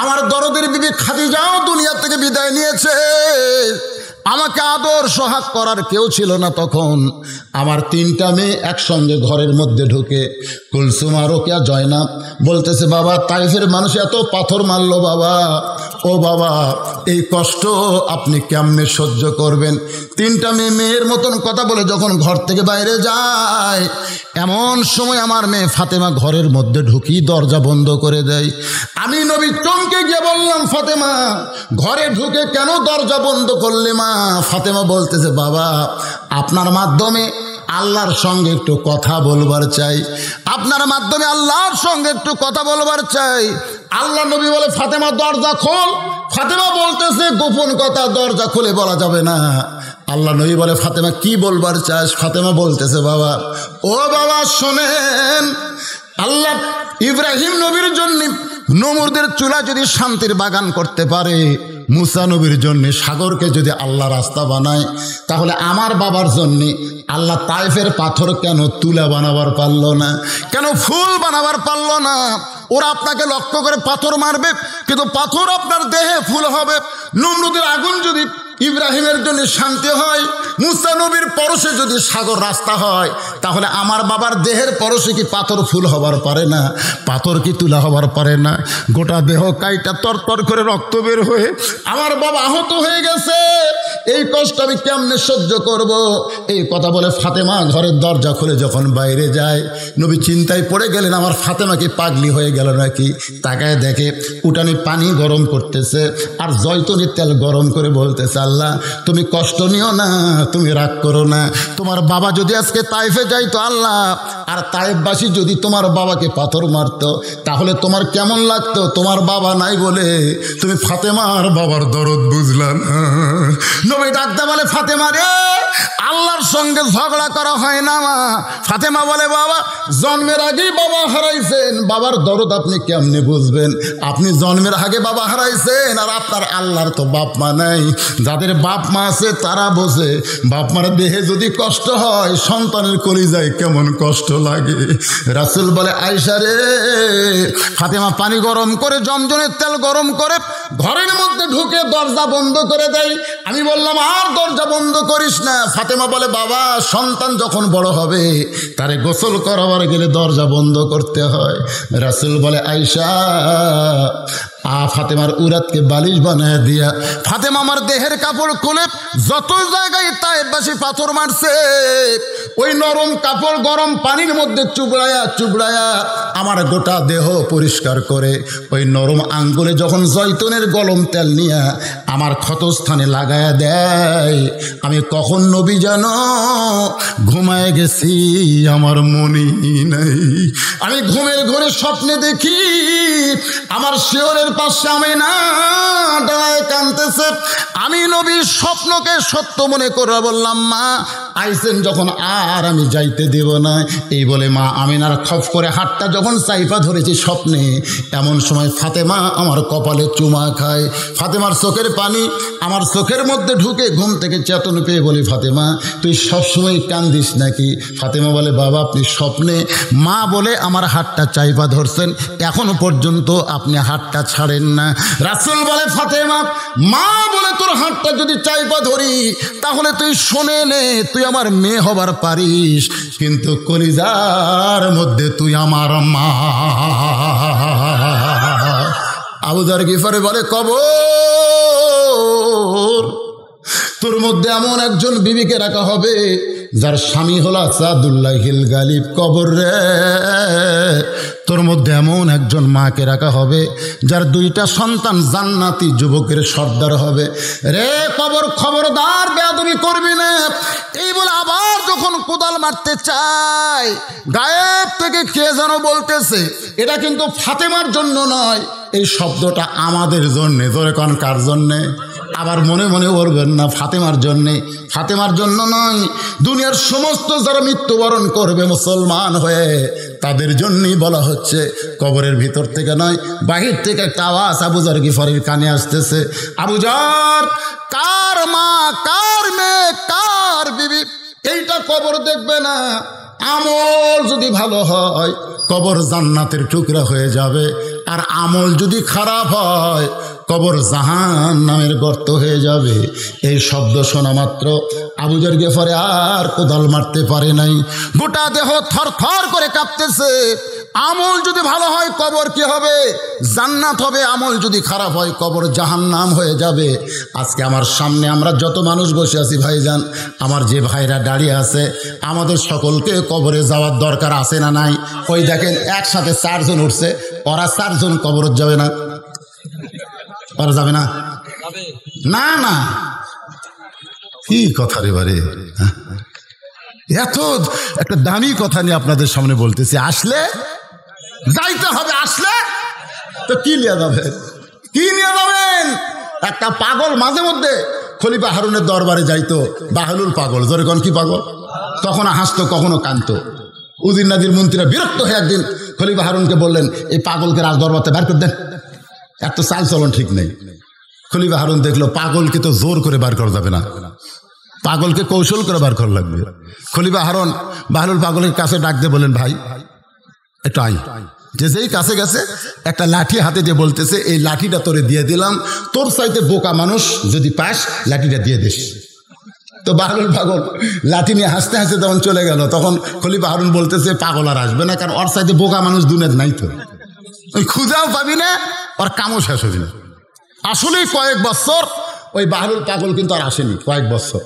আমার দরদের বিবি খাদিজাও দুনিয়া থেকে বিদায় নিয়েছে, আমাকে আদর সোহাগ করার কেউ ছিল না। তখন আমার 3টা মেয়ে একসঙ্গে ঘরের মধ্যে ঢুকে, কুলসুম, রোকেয়া, জয়নাব বলতেছে, বাবা তাইফের মানুষ এত পাথর মারলো বাবা, ও বাবা এই কষ্ট আপনি কেমনে সহ্য করবেন? 3টা মেয়ের মতন কথা বলে যখন ঘর থেকে বাইরে যায়, এমন সময় আমার মেয়ে ফাতেমা ঘরের মধ্যে ঢুকি দরজা বন্ধ করে দেয়। আমি নবী চমকে গিয়ে বললাম, ফাতেমা ঘরে ঢুকে কেন দরজা বন্ধ করলে মা? ফাতেমা বলতেছে, বাবা আপনার মাধ্যমে আল্লাহর সঙ্গে একটু কথা বলবার চাই, আপনার মাধ্যমে আল্লাহর সঙ্গে একটু কথা বলবার চাই। আল্লাহ নবী বলে, ফাতেমা দরজা খোল। ফাতেমা বলতেছে, গোপন কথা দরজা খুলে বলা যাবে না। আল্লাহ নবী বলে, ফাতেমা কি বলবার চাস? ফাতেমা বলতেছে, বাবা ও বাবা শোনেন, আল্লাহ ইব্রাহিম নবীর জন্য নমরুদের চুলা যদি শান্তির বাগান করতে পারে, মুসা নবীর জন্য সাগরকে যদি আল্লাহ রাস্তা বানায়, তাহলে আমার বাবার জন্য আল্লাহ তায়েফের পাথর কেন তুলা বানাবার পারল না? কেন ফুল বানাবার পারল না? ওরা আপনাকে লক্ষ্য করে পাথর মারবে, কিন্তু পাথর আপনার দেহে ফুল হবে। নমরুদের আগুন যদি ইব্রাহিমের জন্য শান্তি হয়, মুসা নবীর পরশে যদি সাগর রাস্তা হয়, তাহলে আমার বাবার দেহের পরশে কি পাথর ফুল হবার পারে না? পাথর কি তুলা হবার পারে না? গোটা দেহ কাইটা তরতর করে রক্ত বের হয়ে আমার বাবা আহত হয়ে গেছে, এই কষ্ট আমি কেমনে সহ্য করব? এই কথা বলে ফাতেমা ঘরের দরজা খুলে যখন বাইরে যায়, নবী চিন্তায় পড়ে গেলেন, আমার ফাতেমা কি পাগলি হয়ে গেল নাকি? তাকায় দেখে উঠানে পানি গরম করতেছে, আর জয়তুনের তেল গরম করে বলতেছে, আল্লাহ তুমি কষ্ট নিও না, তুমি রাগ করো না, তোমার বাবা যদি আজকে তাইফে যাইতো আল্লাহ, আর তাইফবাসী যদি তোমার বাবাকে পাথর মারতো, তাহলে তোমার কেমন লাগতো? তোমার বাবা নাই বলে তুমি ফাতেমার বাবার দরদ বুঝলা না। নবী ডাকতে বলে, ফাতেমা রে, আল্লাহর সঙ্গে ঝগড়া করা হয় না মা। ফাতেমা বলে, বাবা জন্মের আগেই বাবা হারাইছেন, বাবার দরদ আপনি কেমনে বুঝবেন? আপনি জন্মের আগে বাবা হারাইছেন, আর আপনার আল্লাহর তো বাপ মা নাই। যাদের বাপ মা আছে তারা বোঝে, বাপ মার দেহে যদি কষ্ট হয়, সন্তানের কলিজায় কেমন কষ্ট লাগে। রাসূল বলে, আয়েশা রে, ফাতেমা পানি গরম করে জমজমের তেল গরম করে ঘরের মধ্যে ঢুকে দরজা বন্ধ করে দেয়। আমি বললাম, আর দরজা বন্ধ করিস না। ফাতেমা বলে, বাবা সন্তান যখন বড় হবে তারে গোসল করাবার গেলে দরজা বন্ধ করতে হয়। রাসূল বলে, আয়েশা ফাতেমার উরাতকে বালিশ বানায় দিয়া ফাতেমা আমার দেহের কাপড় খুলে যত জায়গায় তায়েফবাসী পাথর মারছে, ওই নরম কাপড় গরম পানির মধ্যে চুবড়ায়া চুবড়ায়া আমার গোটা দেহ পরিষ্কার করে ওই নরম আঙ্গুলে যখন জয়তুনের গরম তেল নিয়ে আমার ক্ষতস্থানে লাগায়া দেয়, আমি কখন নবী জানো ঘুমায় গেছি, আমার মনে নাই। আমি ঘুমের ঘরে স্বপ্নে দেখি আমার শিয়রের পাশে আমি না দাঁড়ায় কাঁদতেছে। আমি নবীর স্বপ্নকে সত্য মনে করে বললাম, মা আইসেন যখন আর আমি যাইতে দেব না। এই বলে মা আমিনার খপ করে হাতটা যখন চাইপা ধরেছি স্বপ্নে, এমন সময় ফাতেমা আমার কপালে চুমা খায়। ফাতেমার চোখের পানি আমার চোখের মধ্যে ঢুকে ঘুম থেকে চেতন পেয়ে বলি, ফাতেমা তুই সবসময় কান্দিস নাকি? ফাতেমা বলে, বাবা আপনি স্বপ্নে মা বলে আমার হাতটা চাইপা ধরছেন, এখনো পর্যন্ত আপনি হাতটা ছাড়েন না। রাসূল বলে, ফাতেমা মা বলে তোর হাতটা যদি চাইপা ধরি তাহলে তুই শুনে নে, তুই আমার মেয়ে হবার পারিস, কিন্তু কলিজার মধ্যে তুই আমার মা। আবু যার গিফারি বলে, কবর তোর মধ্যে এমন একজন বিবিকে রাখা হবে যার স্বামী হলো আসাদুল্লাহিল গালিব। কবর রে, তোর মধ্যে এমন একজন মাকে রাখা হবে যার 2টা সন্তান জান্নাতি যুবকের সর্দার হবে। রে কবর, খবরদার বেয়াদবি করবি না। এই বলে আবার যখন কোদাল মারতে চায়, গায়েব থেকে কে যেন বলতেছে, এটা কিন্তু ফাতেমার জন্য নয়, এই শব্দটা আমাদের জন্যে। ধরে কোন কার জন্যে? আবার মনে মনে বলবেন না ফাতেমার জন্যে, ফাতেমার জন্য নয়, দুনিয়ার সমস্ত যারা মৃত্যুবরণ করবে মুসলমান হয়ে তাদের জন্যই বলা হচ্ছে। কবরের ভিতর থেকে নয়, বাহির থেকে একটা আওয়াজ আবু যার গিফারির কানে আসতেছে, আবু যার কার মা, কার মেয়ে, কার বিবি, এইটা কবর দেখবে না। আমল যদি ভালো হয় কবর জান্নাতের টুকরা হয়ে যাবে, আর আমল যদি খারাপ হয় কবর জাহান্নামের গর্ত হয়ে যাবে। এই শব্দ শোনা মাত্র আবু যার গিফারি আর কোদাল মারতে পারে নাই, গোটা দেহ থরথর করে কাঁপতেছে। আমল যদি ভালো হয় কবর কি হবে? জান্নাত হবে। আমল যদি খারাপ হয় কবর জাহান্নাম হয়ে যাবে। আজকে আমার সামনে আমরা যত মানুষ বসে আছি ভাইজান, আমার যে ভাইরা দাঁড়িয়ে আছে, আমাদের সকলকে কবরে যাওয়ার দরকার আছে না নাই? ওই দেখেন একসাথে 4 জন উঠছে, ওরা 4 জন কবর যাবে না? ওরা যাবে না? না না, কি কথা রে বারে, এত একটা দামি কথা নিয়ে আপনাদের সামনে বলতেছি। আসলে যাইতে হবে, আসলে তো কি নিয়ে যাবেন, কি নিয়ে যাবেন? একটা পাগল মাঝে মধ্যে খলিফা হারুনের দরবারে যাইতো, বাহলুল পাগল, জোরে কোন কি পাগল, কখনো হাসতো কখনো কাঁদতো। উজির নাজির মন্ত্রীরা বিরক্ত হয়ে একদিন খলিফা হারুনকে বললেন, এই পাগলকে রাজ দরবারতে বের করে দেন, এত চাল চলন ঠিক নেই। খলিফা হারুন দেখলো পাগলকে তো জোর করে বার করা যাবে না, পাগলকে কৌশল করে বার করা লাগবে। খলিফা হারুন বাহলুল পাগলের কাছে ডাক দিয়ে বলেন, ভাই একটু আই। যেই কাছে গেছে একটা লাঠি হাতে দিয়ে বলতেছে, এই লাঠিটা তোরে দিয়ে দিলাম, তোর চাইতে বোকা মানুষ যদি পাস লাঠিটা দিয়ে দিস। তো বাহলুল পাগল লাঠি নিয়ে হাসতে হাসতে তখন চলে গেল। তখন খলিফা হারুন বলতেছে, পাগল আর আসবে না, কারণ ওর চাইতে বোকা মানুষ দুনিয়ার নাই, তো ওই খুঁজাও পাবি না, ওর কামও শেষ হবে না। আসলেই কয়েক বছর ওই বাহলুল পাগল কিন্তু আর আসেনি, কয়েক বছর।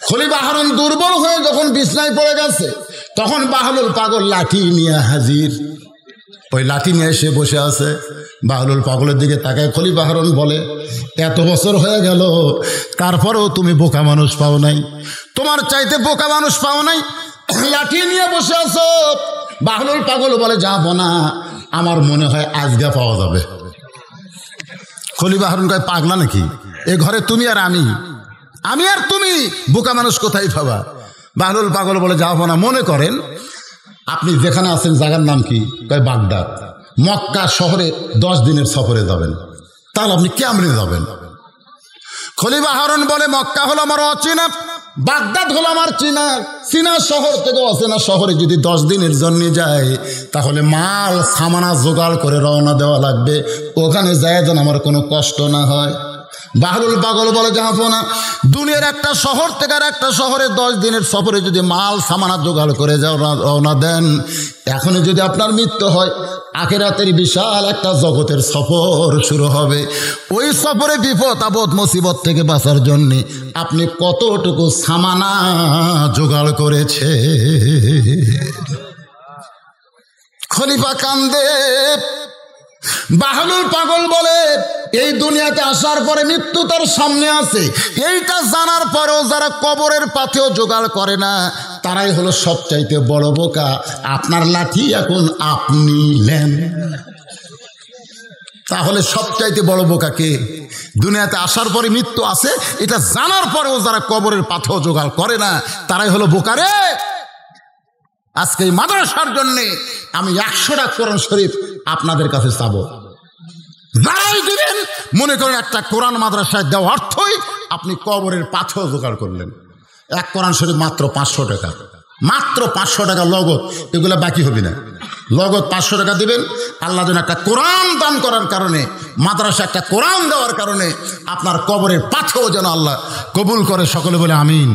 খলিফা হারুন দুর্বল হয়ে যখন বিছনায় পড়ে গেছে, তখন বাহলুল পাগল লাঠি নিয়ে হাজির। ওই লাঠি নিয়ে এসে বসে আছে। বাহলুল পাগলের দিকে তাকায় খলিফা হারুন বলে, এত বছর হয়ে গেল তারপরেও তুমি বোকা মানুষ পাও নাই, তোমার চাইতে বোকা মানুষ পাও নাই, লাঠি নিয়ে বসে আছো। বাহলুল পাগল বলে, যাবো না, আমার মনে হয় আজগা পাওয়া যাবে। খলিফা হারুন কয়, পাগলা নাকি, এ ঘরে তুমি আর আমি আর তুমি, বোকা মানুষ কোথায় পাবা? বাহলুল পাগল বলে, যাবো না। মনে করেন আপনি যেখানে আছেন জায়গার নাম কি? কয় বাগদাদ। মক্কা শহরে 10 দিনের সফরে যাবেন, তাহলে আপনি কেমনে যাবেন? খলিফা হারুন বলে, মক্কা হলো আমার অচেনা, বাগদাদ হলো আমার চেনা। চীনা শহর থেকে অচেনা শহরে যদি 10 দিনের জন্য যায়, তাহলে মাল সামানা জোগাড় করে রওনা দেওয়া লাগবে, ওখানে যায় যেন আমার কোনো কষ্ট না হয়। বাহলুল পাগল বলে, যাবো না। দুনিয়ার একটা শহর থেকে আর একটা শহরে 10 দিনের সফরে যদি মাল সামানা জোগাড় করে যাও রওনা দেন, এখনই যদি আপনার মৃত্যু হয়, আখিরাতের বিশাল একটা জগতের সফর শুরু হবে। ওই সফরে বিপদ আপদ মুসিবত থেকে বাঁচার জন্যে আপনি কতটুকু সামানা জোগাড় করেছে? খলিফা কান্দে। বাহলুল পাগল বলে, এই দুনিয়াতে আসার পরে মৃত্যু তার সামনে আছে, এইটা জানার পরেও যারা কবরের পাথেও জোগাড় করে না, তারাই হলো সবচাইতে বড় বোকা। আপনার লাঠি এখন আপনি নেন, তাহলে সবচাইতে বড় বোকা কে? দুনিয়াতে আসার পরে মৃত্যু আছে এটা জানার পরেও যারা কবরের পাথর জোগাড় করে না তারাই হলো বোকারে। আজকে এই মাদ্রাসার জন্য আমি 100টা কোরআন শরীফ আপনাদের কাছে চাবো। যারাই দিবেন মনে করেন একটা কোরআন মাদ্রাসায় দেওয়া অর্থই আপনি কবরের পাথর জোগাড় করলেন। এক কোরআন শরীফ মাত্র 500 টাকা, মাত্র 500 টাকা লগত, এগুলো বাকি হবে না। লগত 500 টাকা দিবেন। আল্লাহ যেন একটা কোরআন দান করার কারণে, মাদ্রাসা একটা কোরআন দেওয়ার কারণে আপনার কবরের পাথর যেন আল্লাহ কবুল করে। সকলে বলে আমিন।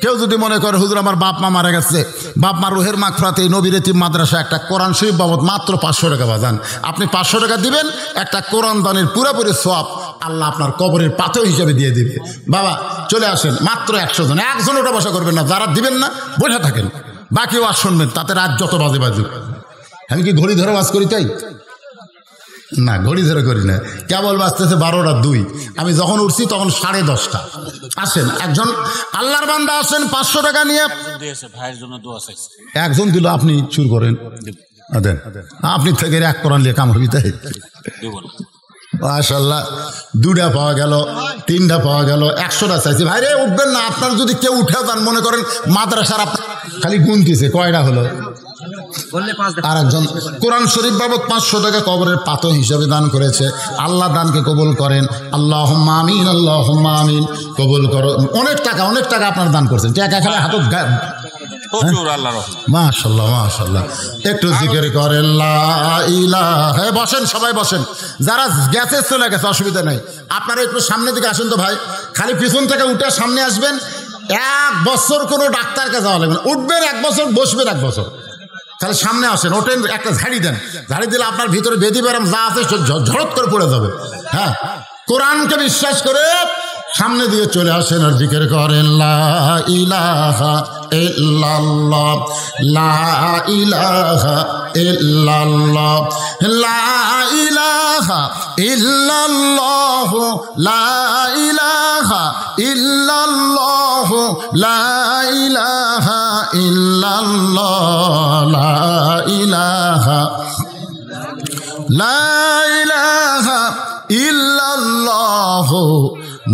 কেউ যদি মনে করে হুজুর আমার বাপ মা মারা গেছে, বাপ মা রুহের মাগফিরাতে নবীর এতিম মাদ্রাসা একটা কোরআন শরীফ বাবদ মাত্র 500 টাকা বাজান, আপনি 500 টাকা দিবেন, একটা কোরআন দানের পুরোপুরি সওয়াব আল্লাহ আপনার কবরের পাথর হিসেবে দিয়ে দিবে। বাবা চলে আসেন, মাত্র 100 জন, একজন ওটা বসা করবেন না, যারা দিবেন না বসে থাকেন, বাকি ওয়াজ শুনবেন, তাতে রাত যত বাজে বাজুক। আমি কি ঘড়ি ধরে ওয়াজ করি তাই না? ঘড়ি ধরে করি না, কেবল বাজতেছে 12টা 2। আমি যখন উঠছি তখন 10:30। আসেন, একজন আল্লাহর বান্দা আসেন 500 টাকা নিয়ে। একজন দিল, আপনি চুর করেন, দেন, আপনি থেকে এক কোরআন নিয়ে কাম হবি তাই। মাশাআল্লাহ, 2টা পাওয়া গেল, 3টা পাওয়া গেল, 100টা চাইছি। ভাই রে উঠবেন না, আপনার যদি কেউ উঠে যান, মনে করেন মাদ্রাসার খালি গুনতিছে কয়টা হলো। আর একজন কোরআন শরীফ বাবদ 500 টাকা কবরের পাথর হিসাবে দান করেছে। আল্লাহ দানকে কবুল করেন, আল্লাহুম্মা আমিন, আল্লাহুম্মা আমিন। কবুল করো। অনেক টাকা আপনার দান করছেন, টাকা খেলে হাত মাশাআল্লাহ মাশাআল্লাহ। একটু জিকির করেন লা ইলাহা। বসেন, সবাই বসেন, যারা গেছে চলে গেছে অসুবিধা নেই। আপনারা একটু সামনের দিকে আসেন তো ভাই, খালি পিছন থেকে উঠে সামনে আসবেন। 1 বছর কোনো ডাক্তারকে যাওয়া লাগবে না, উঠবেন 1 বছর, বসবেন 1 বছর, তাহলে সামনে আসেন, ওঠেন, একটা ঝাড়ি দেন, ঝাড়ি দিলে আপনার ভিতরে বেদি বেরাম যা আছে ঝড়ত করে পড়ে যাবে। হ্যাঁ, কোরআনকে বিশ্বাস করে সামনে দিয়ে চলে আসেন আর জিকির করেন লা ইলাহা ইল্লাল্লাহ, লা ইলাহা ইল্লাল্লাহ, লা ইলাহা ইল্লাল্লাহ, লা ইলাহা ইল্লাল্লাহ, লা ইলাহা ইল্লাল্লাহ, লা ইলাহা, লা ইলাহা ইল্লাল্লাহ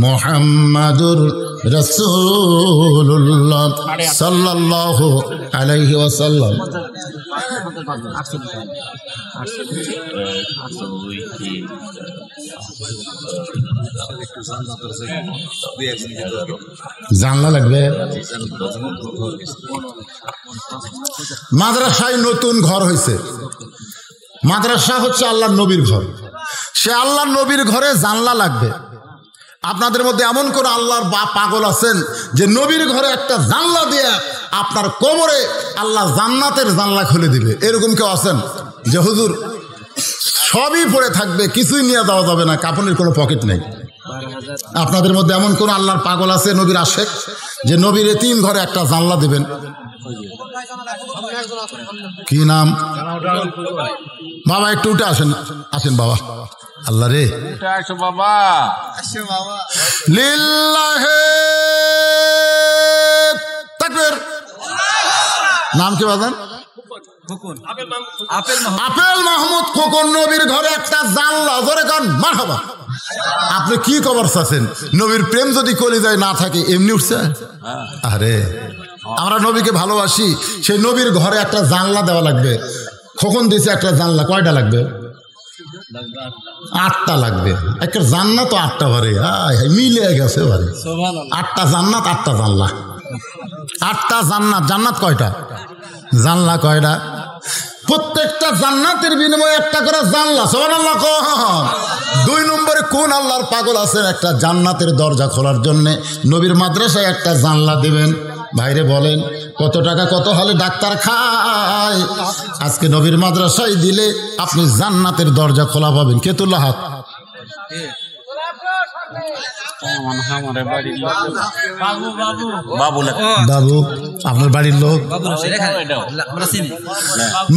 মুহাম্মাদুর রাসূলুল্লাহ সাল্লাল্লাহু আলাইহি ওয়াসাল্লাম। জানলা লাগবে। মাদ্রাসায় নতুন ঘর হয়েছে। মাদ্রাসা হচ্ছে আল্লাহর নবীর ঘর, সে আল্লাহর নবীর ঘরে জানলা লাগবে। আপনাদের মধ্যে এমন কোন আল্লাহর পাগল আছেন যে নবীর ঘরে একটা জানলা দিয়ে আপনার কোমরে আল্লাহ জান্নাতের জানলা খুলে দিবে? এরকম কেউ আছেন যে হুজুর সবই পড়ে থাকবে, কিছুই নিয়ে দেওয়া যাবে না, কাপড়ের কোনো পকেট নেই? আপনাদের মধ্যে এমন কোন আল্লাহর পাগল আছে নবীর আশেক যে নবীর এতিম ঘরে একটা জানলা দিবেন? কি নাম? বাবা একটু উঠে আসেন, আসেন বাবা। আল্লাহ রে, বাবা লিল্লাহে তাকবীর। নাম কি বাজান? আপেল মাহমুদ খোকন। নবীর ঘরে একটা জানলা, জোরে কান মারহাবা। আপনি কি খবর চাচ্ছেন? নবীর প্রেম যদি কলিজায় না থাকে এমনি উঠছে? আরে আমরা নবীকে ভালোবাসি, সেই নবীর ঘরে একটা জানলা দেওয়া লাগবে। খোকন দিয়েছে একটা জানলা, কয়টা লাগবে? 8টা লাগবে। একটা জান্নাত 8টা ঘরে মিলে গেছে, 8টা জান্নাত 8টা জানলা। 8টা জান্নাত। জান্নাত কয়টা? জানলা কয়টা? প্রত্যেকটা জান্নাতের বিনিময়ে একটা করে জানলা। সুবহানাল্লাহ। 2 নম্বরে কোন আল্লাহর পাগল আছেন একটা জান্নাতের দরজা খোলার জন্য নবীর মাদ্রাসায় একটা জানলা দিবেন? ভাইরে বলেন কত টাকা কত হলে ডাক্তার খায়? আজকে নবীর মাদ্রাসায় দিলে আপনি জান্নাতের দরজা খোলা পাবেন। কে তুল্লা হাত? বাবু আপনার বাড়ির লোক?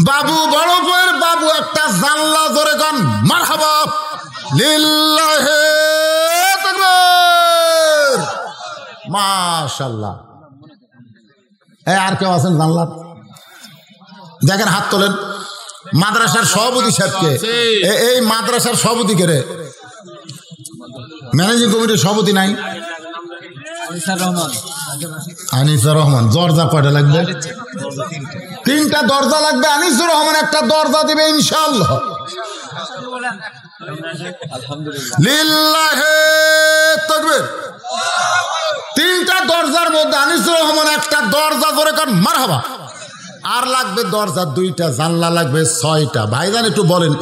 বাবু, বড় বউয়ের বাবু একটা জানলা, ধরে গান মারহাবা লিল্লাহে তাকবীর। মাশাআল্লাহ। আর কেউ আছেন জানলা? দেখেন, হাত তোলেন। মাদ্রাসার সভাপতি সাহেবকে, এই মাদ্রাসার সভাপতি কে রে? ম্যানেজিং কমিটির সভাপতি নাই? আনিসুর রহমান। দরজা কয়টা লাগবে? 3টা দরজা লাগবে। আনিসুর রহমান একটা দরজা দিবে ইনশাআল্লাহ। লিল্লাহে তাকবীর। 3টা দরজার মধ্যে আনিসুর রহমান একটা দরজা ধরে কারণ মারহাবা। আর লাগবে দরজা 2টা, জানলা লাগবে 6টা। ভাইজান একটু বলেন,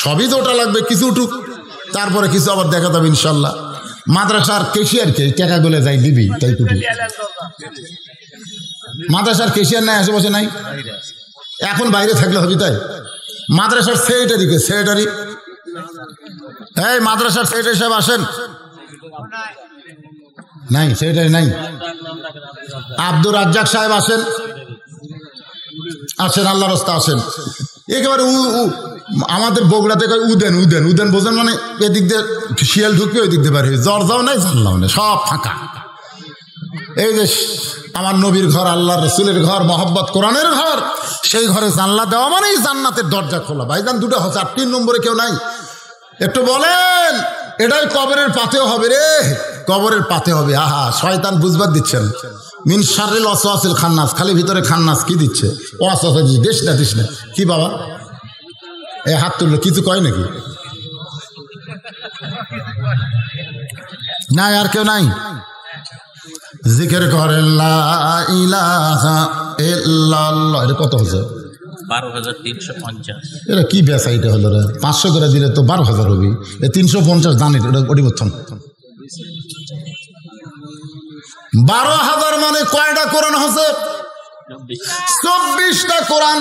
সবই তো ওটা লাগবে, কিছু উঠুক, তারপরে কিছু আবার দেখা যাবে ইনশাল্লাহ। মাদ্রাসার কেশিয়ারকে টাকাগুলো যাই দিবি, তাই কুটি। মাদ্রাসার কেশিয়ার নাই, আশেপাশে নাই, এখন বাইরে থাকলে হবি। তাই মাদ্রাসার সেক্রেটারিকে, সেক্রেটারি, এই মাদ্রাসার সেক্রেটারি সাহেব আসেন। নাই, সেক্রেটারি নাই। আব্দুর রাজ্জাক সাহেব আসেন, আসেন, আল্লাহ রাস্তা আসেন। একেবারে আমাদের বগুড়া থেকে উদেন উদেন উদেন বোঝেন, মানে এদিক দিয়ে শিয়াল ঢুকবে, ওই দিক দিয়ে বের হয়ে দরজাও নাই, জানলাও নেই, সব ফাঁকা। এই যে আমার নবীর ঘর, আল্লাহ রসুলের ঘর, মহব্বত কোরআনের ঘর, সেই ঘরে জানলা দেওয়া মানেই জান্নাতের দরজা খোলা। ভাইজান 2টা হচ্ছে, আর 3 নম্বরে কেউ নাই। একটু বলেন, এটাই কবরের পাতেও হবে রে, কবরের পাতে হবে। আহা, শয়তান বুঝবার দিচ্ছেন। মিন শাররিল ওয়াসওয়াসিল খান্নাস, খালি ভিতরে খান্নাস কি দিচ্ছে? ওয়াসওয়াসা দিস না, দিস না। কি বাবা, এই হাত তুললো, কিছু কয় নাকি? নাই, আর কেউ নাই? জিকির করেন লা ইলাহা ইল্লাল্লাহ। এটা কত হচ্ছে? 12,350। এটা কি বেচা এটা হলো রে? 500 করে দিলে তো 12,000 হবে। 350 জানি ওটি বলছেন। 12,000 মানে কয়টা কোরআন হচ্ছে? 24টা কোরআন।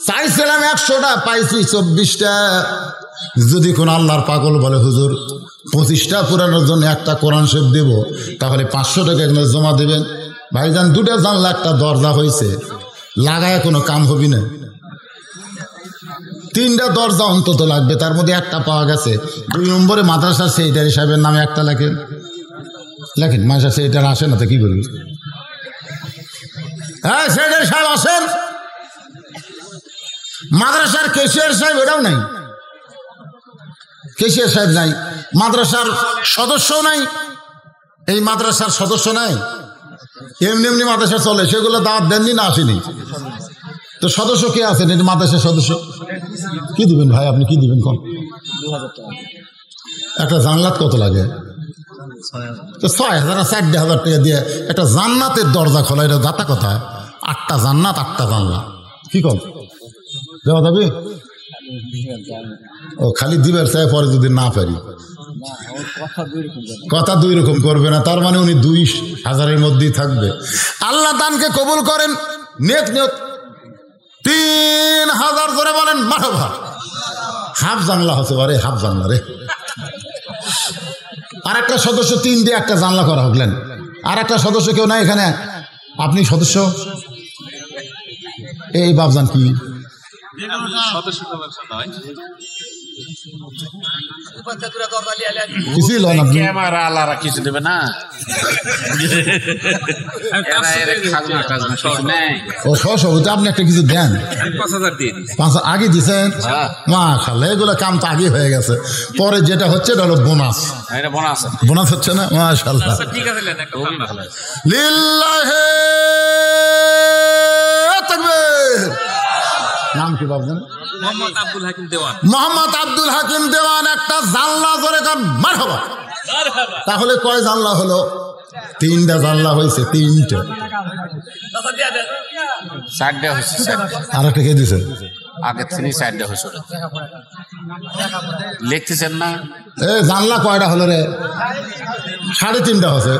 চাইছিলাম 100টা, পাইছি 24টা। যদি কোন আল্লাহর পাগল বলে হুজুর 25টা কোরআনের জন্য একটা কোরআন শরীফ দেব, তাহলে 500 টাকা এখানে জমা দেবেন। ভাইজান 2টা জানলা একটা দরজা হয়েছে, লাগায় কোনো কাম হবি না। 3টা দরজা অন্তত লাগবে, তার মধ্যে একটা পাওয়া গেছে। 2 নম্বরে মাদ্রাসার সেক্রেটারি সাহেবের নামে একটা লেখেন, লেখেন। মাদ্রাসার সেক্রেটারি আসে না তো কি করবি? হ্যাঁ, সেক্রেটারি সাহেব আসেন। মাদ্রাসার কেশিয়ার সাহেব এটাও নাই, কেশিয়ার সাহেব নাই। মাদ্রাসার সদস্যও নাই, এই মাদ্রাসার সদস্য নাই। এমনি এমনি মাদ্রাসা চলে, সেগুলো দাওয়াত দেননি না, আসেনি তো। সদস্য কে আছেন? এটা মাদ্রাসার সদস্য। কি দিবেন ভাই, আপনি কি দিবেন? কোন 2000 টাকা। একটা জানলাত কত লাগে? তো 6,000 4,000 টাকা দিয়ে একটা জান্নাতের দরজা খোলা, এটা দাতা কথা। 8টা জান্নাত, 8টা জানলা, কি কম দেওয়া যাবে? ও খালি দিবার চাই, পরে যদি না পারি। কথা 2 রকম করবে না, তার মানে উনি 2,000-এর মধ্যেই থাকবে। আল্লাহ দানকে কবুল করেন। নেক নিয়ত 3,000 ধরে বলেন মারহাবা। হাফ জানলা হচ্ছে বারে, হাফ জানলা রে। আর একটা সদস্য 3 দিয়ে একটা জানলা করা হলেন। আর একটা সদস্য কেউ নাই এখানে? আপনি সদস্য? এই বাবজান কি কিছু দেবে না? ও সহসভাপতি, আপনি একটা কিছু দেন। 5,000 আগে দিচ্ছেন? মাশাআল্লাহ, এগুলো কাম তো আগে হয়ে গেছে। পরে যেটা হচ্ছে এটা হলো বোনাস। বোনাস হচ্ছে না? মাশাআল্লাহ, লিল্লাহে তাকবীর। নাম কি বাবজান? মোহাম্মদ আব্দুল হাকিম দেওয়ান। মোহাম্মদ আব্দুল হাকিম দেওয়ান একটা জানলা করে কান মারহাবা। তাহলে কয় জানলা হলো? 3টা জানলা হয়েছে। 3টা, 4টা হয়েছে। আর একটা কে দিছে? আগে 4টা হয়েছে, লিখতেছেন না? এ জানলা কয়টা হলো রে? 3.5টা হয়েছে।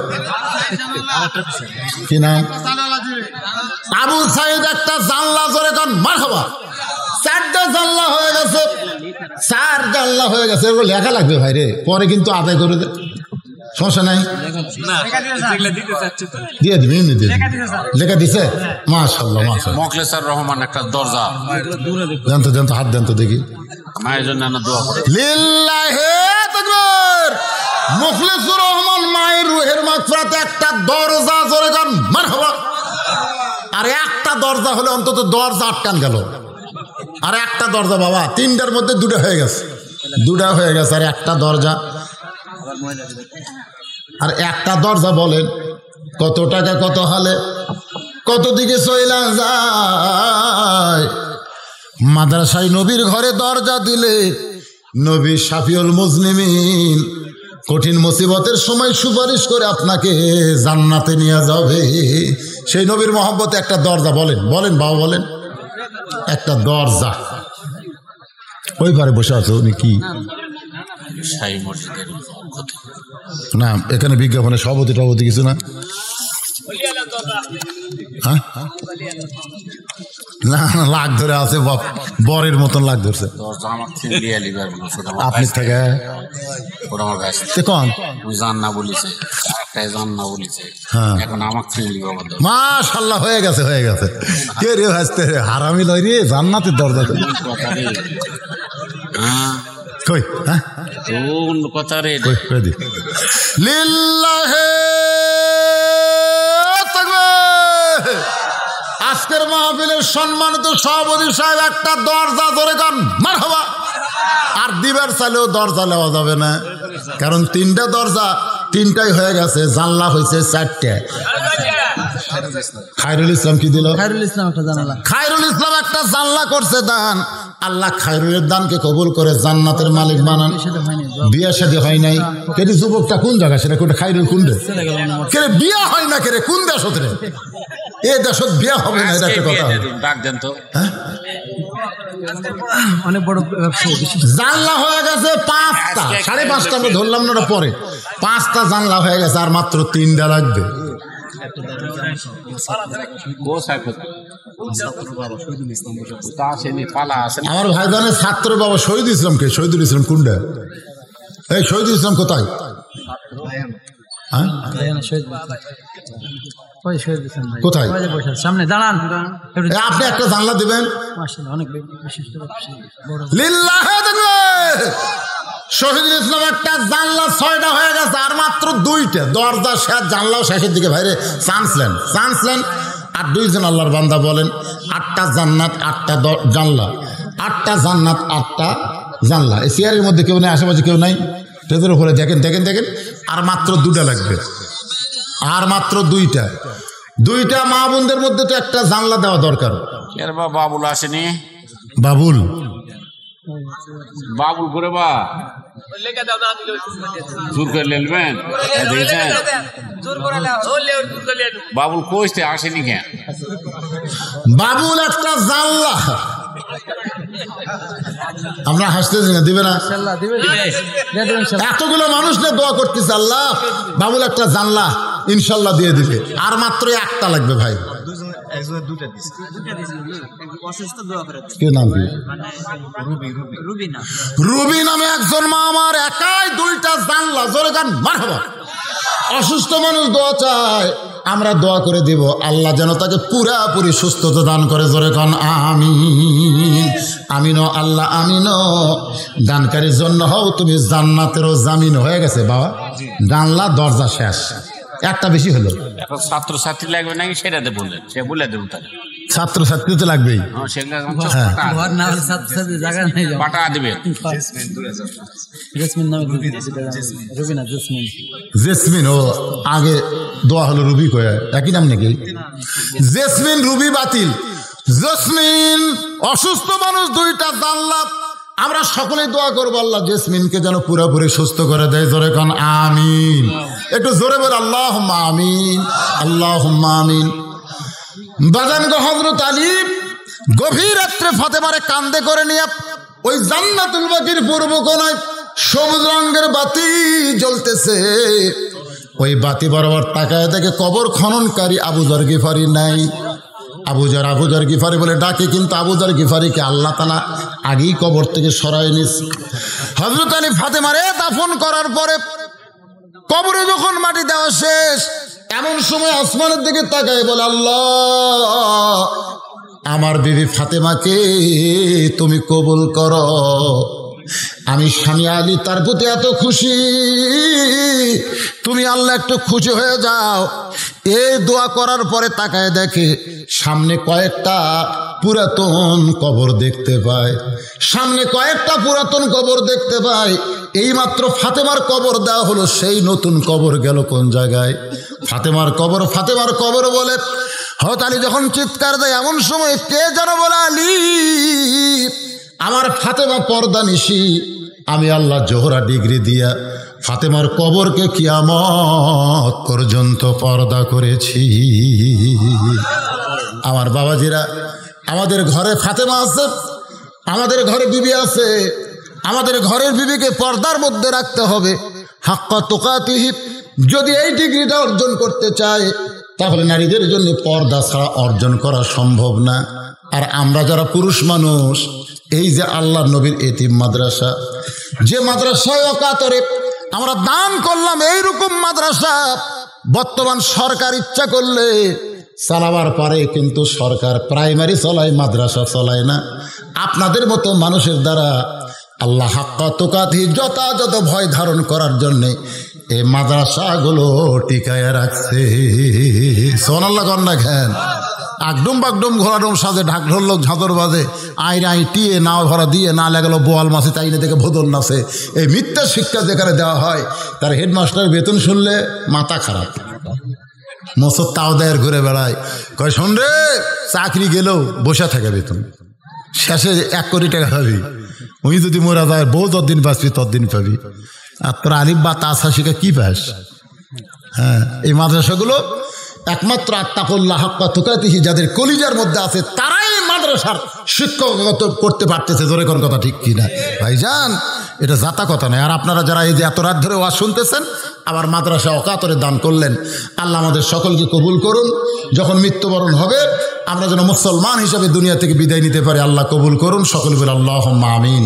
কি নাম? আবু সাইদ একটা জানলা জোরে কান মারহাবা। 4টা জানলা হয়ে গেছে, 4 জানলা হয়ে গেছে। এগুলো লেখা লাগবে ভাই রে, পরে কিন্তু আদায় করে দে, সমস্যা নাই। দিয়ে দিবি, এমনি দিয়ে লেখা দিছে। মাশাআল্লাহ, মাশাআল্লাহ। মুখলেসুর রহমান একটা দরজা। জানতো জানতো, হাত দেন তো দেখি। মায়ের জন্য দোয়া করে। লিল্লাহে তাকবীর। মুখলেসুর রহমান মায়ের রুহের মাগফিরাতে একটা দরজা জোরে কান মারহাবা। আর একটা দরজা হলে অন্তত দরজা আটকান গেল। আর একটা দরজা বাবা, 3টার মধ্যে 2টা হয়ে গেছে, 2টা হয়ে গেছে। আর একটা দরজা আর একটা দরজা বলেন কত টাকা কত হালে কত দিকে চইলা যায়। মাদ্রাসায় নবীর ঘরে দরজা দিলে নবী শাফিউল মুজনিমিন কঠিন মুসিবতের সময় সুপারিশ করে আপনাকে জান্নাতে নিয়ে যাবে। সেই নবীর মহব্বতে একটা দরজা বলেন, বলেন বাবা বলেন, একটা দরজা। ওই পারে বসে আছো উনি কি শাহী মসজিদের না, এখানে বিজ্ঞাপনে সভাপতি টভাপতি কিছু না? হ্যাঁ না, লাগ ধরে আছে, বরের মতন লাগ ধরছে আপনি থেকে কন মাশাআল্লাহ হয়ে গেছে হয়ে গেছে। কে রে হাসতে হারামি লয় রে জান্নাতের দরজা কই হ্যাঁ কথা রে লিল্লাহে আজকের মাহফিলের সম্মানিত সভাপতি সাহেব একটা দরজা ধরে গান মারহাবা। আর দিবার চাইলেও দরজা নেওয়া যাবে না, কারণ তিনটা দরজা তিনটাই হয়ে গেছে, জানলা হয়েছে চারটে। খায়রুল ইসলাম কি দিল? খায়রুল ইসলাম একটা জানলা করছে দান। আল্লাহ খায়রুলের দানকে কবুল করে জান্নাতের মালিক বানান। বিয়া শাদী হয় নাই কেটে যুবকটা কোন জায়গা সেটা কোনটা খায়রুল কুন্ডে কেড়ে বিয়া হয় না কেড়ে কোন দেশ হতে এ দেশত বিয়া হবে না, এটা একটা কথা। অনেক বড় জানলা হয়ে গেছে পাঁচটা, 5:30 আমরা ধরলাম না পরে 5টা জানলা হয়ে গেছে, আর মাত্র 3টা লাগবে। আমার ভাইজানের ছাত্র বাবা শহীদুল ইসলাম কে? শহীদুল ইসলাম কোনটা? এই শহীদুল ইসলাম কোথায়? কোথায়? সামনে দাঁড়ান, আপনি একটা জানলা দিবেন। শহীদুল ইসলাম একটা জানলা 6টা হয়ে গেছে, আর মাত্র 2টা দরজা শেষ, জানলাও শেষের দিকে ভাইরে চান্স নেন। আর 2 জন আল্লাহর বান্দা বলেন 8টা জান্নাত 8টা জানলা, 8টা জান্নাত 8টা জানলা। এই চেয়ারের মধ্যে কেউ নেই, আশেপাশে কেউ নাই, টেজের উপরে দেখেন, আর মাত্র 2টা লাগবে, আর মাত্র 2টা মা বোনদের মধ্যে তো একটা জানলা দেওয়া দরকার। বাবুল আসেনি? বাবুল করে বা জোর করে লেলবেন দেখেছেন? বাবুল কইতে আসেনি কেন? বাবুল একটা জানলা আমরা হাসতেছি না, দিবে না? এতগুলো মানুষ না দোয়া করতেছে আল্লাহ বাবুল একটা জানলা ইনশাল্লাহ দিয়ে দিবে, আর মাত্র একটা লাগবে ভাই। রুবি নামে একজন মা আমার একাই 2টা জানলা, জোরে গান মারহাবা। অসুস্থ মানুষ দোয়া চায়, আমরা দোয়া করে দিব আল্লাহ যেন তাকে পুরাপুরি সুস্থতা দান করে, জোরে গান আমিন। আমিনো আল্লাহ আমিনো। দানকারীর জন্য হও তুমি জান্নাতেরও জামিন। হয়ে গেছে বাবা, জানলা দরজা শেষ, একটা বেশি হলো। এখন ছাত্রছাত্রী লাগবে নাকি সেটাতে বললেন, সে বলে দেবো তাহলে। ছাত্রছাত্রী তো লাগবেই, পাটা দিবে। জেসমিন ও আগে দোয়া হলো রুবি কয়ে, একই নাম নাকি? জেসমিন রুবি বাতিল। জেসমিন অসুস্থ মানুষ, 2টা জানলা। আমরা সকলেই দোয়া করবো আল্লাহ জেসমিনকে যেন পুরোপুরি সুস্থ করে দেয়, জোরে কান আমিন। একটু জোরে বলে আল্লাহুম্মা আমিন, আল্লাহুম্মা আমিন। বাজান গো হযরত আলী গভীর রাত্রে ফাতেমারে কান্দে করে নিয়ে ওই জান্নাতুল বাকির পূর্ব কোণায় সবুজ রঙের বাতি জ্বলতেছে। ওই বাতি বরাবর তাকায় দেখে কবর খননকারী আবু যর গিফারি নাই। আবু যর গিফারি বলে ডাকে, কিন্তু আবু যর গিফারিকে আল্লাহ তাআলা আগেই কবর থেকে সরায় নিছে। হযরত আলী ফাতেমারে দাফন করার পরে কবরে যখন মাটি দেওয়া শেষ, এমন সময় আসমানের দিকে তাকায় বলে আল্লাহ আমার বিবি ফাতেমাকে তুমি কবুল করো। আমি স্বামী আলী তার প্রতি এত খুশি, তুমি আল্লাহ একটু খুশি হয়ে যাও। এই দোয়া করার পরে তাকায় দেখে সামনে কয়েকটা পুরাতন কবর দেখতে পায়, এইমাত্র ফাতেমার কবর দেওয়া হলো, সেই নতুন কবর গেল কোন জায়গায়? ফাতেমার কবর বলে হযরত আলী যখন চিৎকার দেয়, এমন সময় কে যেন বলে, আলী আমার ফাতেমা পর্দা নিশি, আমি আল্লাহ জোহরা ডিগ্রি দিয়া ফাতেমার কবরকে কিয়ামত পর্যন্ত পর্দা করেছি। আমার বাবাজিরা, আমাদের ঘরে ফাতেমা আছে, আমাদের ঘরে বিবি আছে, আমাদের ঘরের বিবিকে পর্দার মধ্যে রাখতে হবে। হাক্কা তুকাতিহি, যদি এই ডিগ্রিটা অর্জন করতে চায় তাহলে নারীদের জন্য পর্দা ছাড়া অর্জন করা সম্ভব না। আর আমরা যারা পুরুষ মানুষ, এই যে আল্লাহর নবীর এতিম মাদ্রাসা, যে মাদ্রাসায় অকাতরে আমরা দান করলাম, এইরকম মাদ্রাসা বর্তমান সরকার ইচ্ছা করলে চালাবার পারে, কিন্তু সরকার প্রাইমারি চলায়, মাদ্রাসা চলায় না। আপনাদের মতো মানুষের দ্বারা আল্লাহ হাক্কা তুকাতিহি যথাযথ ভয় ধারণ করার জন্যে এই মাদ্রাসাগুলো টিকায় রাখছে। সোনাল্লাহ কন্যা খেন আগডুম বাগডুম ঘোরাডুম সাজে ঢাক ঢোলক ঝাঁদর বাজে আইন টিয়ে নাও ভরা দিয়ে না লাগালো বোয়াল মাছে চাইনে থেকে ভোদন নাচে। এই মিথ্যা শিক্ষা যেখানে দেওয়া হয়, তার হেডমাস্টার বেতন শুনলে মাথা খারাপ, মোসর তাও দেয়ের ঘুরে বেড়ায়, কয় শোন রে, চাকরি গেলেও বসে থাকে বেতন, শেষে 1 কোটি টাকা পাবি, উনি যদি মোরা যায় বউ যতদিন বাঁচবি ততদিন পাবি, আর তোর আলিফ বা তাসা শিখা কি পাস? হ্যাঁ, এই মাদ্রাসাগুলো একমাত্র আত্তাকুল্লাহ হাক্কা তুকাতিহি যাদের কলিজার মধ্যে আছে, তারাই মাদ্রাসার শিক্ষকতা করতে পারতেছে। জোরে কোন কথা ঠিক কিনা ভাইজান? এটা জাতা কথা নয়। আর আপনারা যারা এই যে এত রাত ধরে ওয়াজ শুনতেছেন, আবার মাদ্রাসা অকাতরে দান করলেন, আল্লাহ আমাদের সকলকে কবুল করুন। যখন মৃত্যুবরণ হবে আমরা যেন মুসলমান হিসাবে দুনিয়া থেকে বিদায় নিতে পারি, আল্লাহ কবুল করুন। সকল বলে আল্লাহুম্মা আমিন।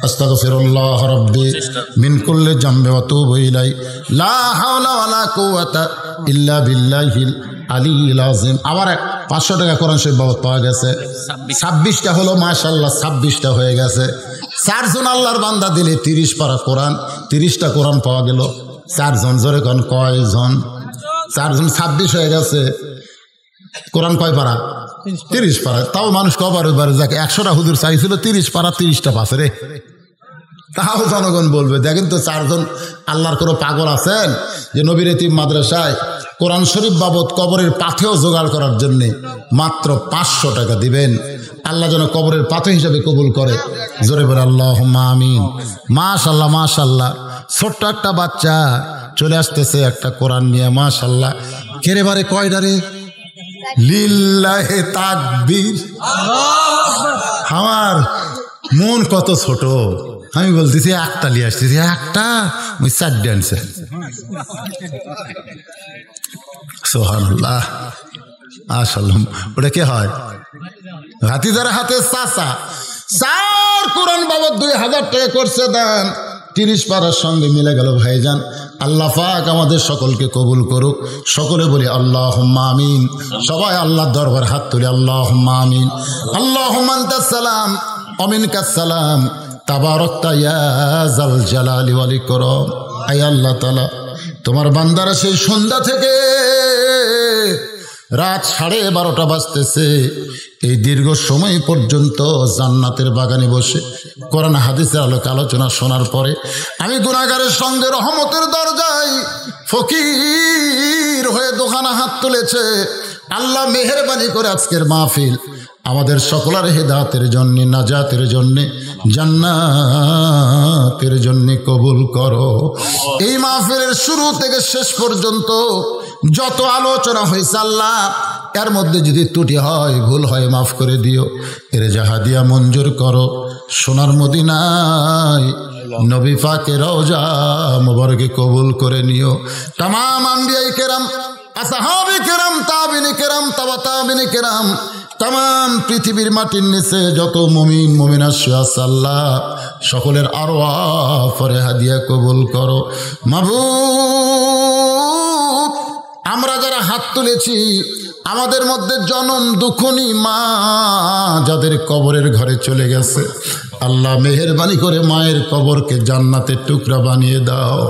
আস্তাগফিরুল্লাহ রাব্বি মিন কুল্লি যামবি ওয়া তুবু ইলাই, লা হাওলা ওয়ালা কুওয়াতা ইল্লা বিল্লাহিল আলিয়্যিল আযীম। আবার 500 টাকা কোরআন শরীফ বাবদ পাওয়া গেছে, 26টা হলো, মাশাআল্লাহ 26টা হয়ে গেছে। 4 জন আল্লাহর বান্দা দিলে 30 পারা কোরআন, 30টা কোরআন পাওয়া গেল। 4 জন, জোরে কোন কয়জন? 4 জন, 26 হয়ে গেছে। কোরআন কয় পারা? 30 পারা। তাও মানুষ কবার যাকে 100টা হুজুর চাইছিল, 30 পারা 30টা পাশে রে, তাও জনগণ বলবে। দেখেন তো 4 জন আল্লাহর কোনো পাগল আছেন যে নবীর এতিম মাদ্রাসায় কোরআন শরীফ বাবদ কবরের পাথেও জোগাড় করার জন্যে মাত্র 500 টাকা দিবেন? আল্লাহ যেন কবরের পাথে হিসাবে কবুল করে। জোরে বলে আল্লাহুম্মা আমিন। মাশাআল্লাহ মাশাআল্লাহ, ছোট্ট একটা বাচ্চা চলে আসতেছে একটা কোরআন নিয়ে, মাশাআল্লাহ। কেরে বারে কয়টা রে? লিল্লাহে তাকবীর। আমার মন কত ছোট, আমি বলতেছি একটা নিয়ে আসতেছি, একটা ওই 4 আনছে। সুবহানাল্লাহ মাশাআল্লাহ। ওটা কে হয়? হাতিদার হাতে চাচা 4 কোরআন বাবদ 2000 টাকা করছে দান, 30 পারার সঙ্গে মিলে গেল। ভাইজান, আল্লাহ পাক আমাদের সকলকে কবুল করুক। সকলে বলি আল্লাহুম্মা আমিন। সবাই আল্লাহর দরবার হাত তুলি, আল্লাহুম্মা আমিন। আল্লাহুম্মা আনতাস সালাম ওয়া মিনকাস সালাম, তাবারাকতা ইয়া যাল জালালি ওয়াল ইকরাম। আয় আল্লাহ তাআলা, তোমার বান্দারা সেই সন্ধ্যা থেকে রাত 12:30 বাজতেছে, এই দীর্ঘ সময় পর্যন্ত জান্নাতের বাগানে বসে কোরআন হাদিসের আলোকে আলোচনা শোনার পরে আমি গুনাহগারের সঙ্গে রহমতের দরজায় ফকির হয়ে দোকানে হাত তুলেছে। আল্লাহ মেহেরবানি করে আজকের মাহফিল আমাদের সকলের হেদায়েতের জন্য, নাজাতের জন্য, জান্নাতের জন্য কবুল করো। এই মাহফিলের শুরু থেকে শেষ পর্যন্ত যত আলোচনা হয়েছে আল্লাহ, এর মধ্যে যদি ত্রুটি হয়, ভুল হয়, মাফ করে দিও। এর জাহাদিয়া মঞ্জুর করো। সোনার মদিনায় নবী পাকের রওজা মুবারকে কবুল করে নিও। তামাম আম্বিয়ায়ে কেরাম, আসহাবে কেরাম, তাবিঈন কেরাম, তাবা তাবিঈন কেরাম, তামাম পৃথিবীর মাটির নিচে যত মুমিন মুমিনাত শুয়ে আছে আল্লাহ, সকলের আরওয়াহ পরে হাদিয়া কবুল করো। মাবুদ, আমরা যারা হাত তুলেছি, আমাদের মধ্যে জনম দুঃখনী মা যাদের কবরের ঘরে চলে গেছে, আল্লাহ মেহেরবানি করে মায়ের কবরকে জান্নাতের টুকরা বানিয়ে দাও।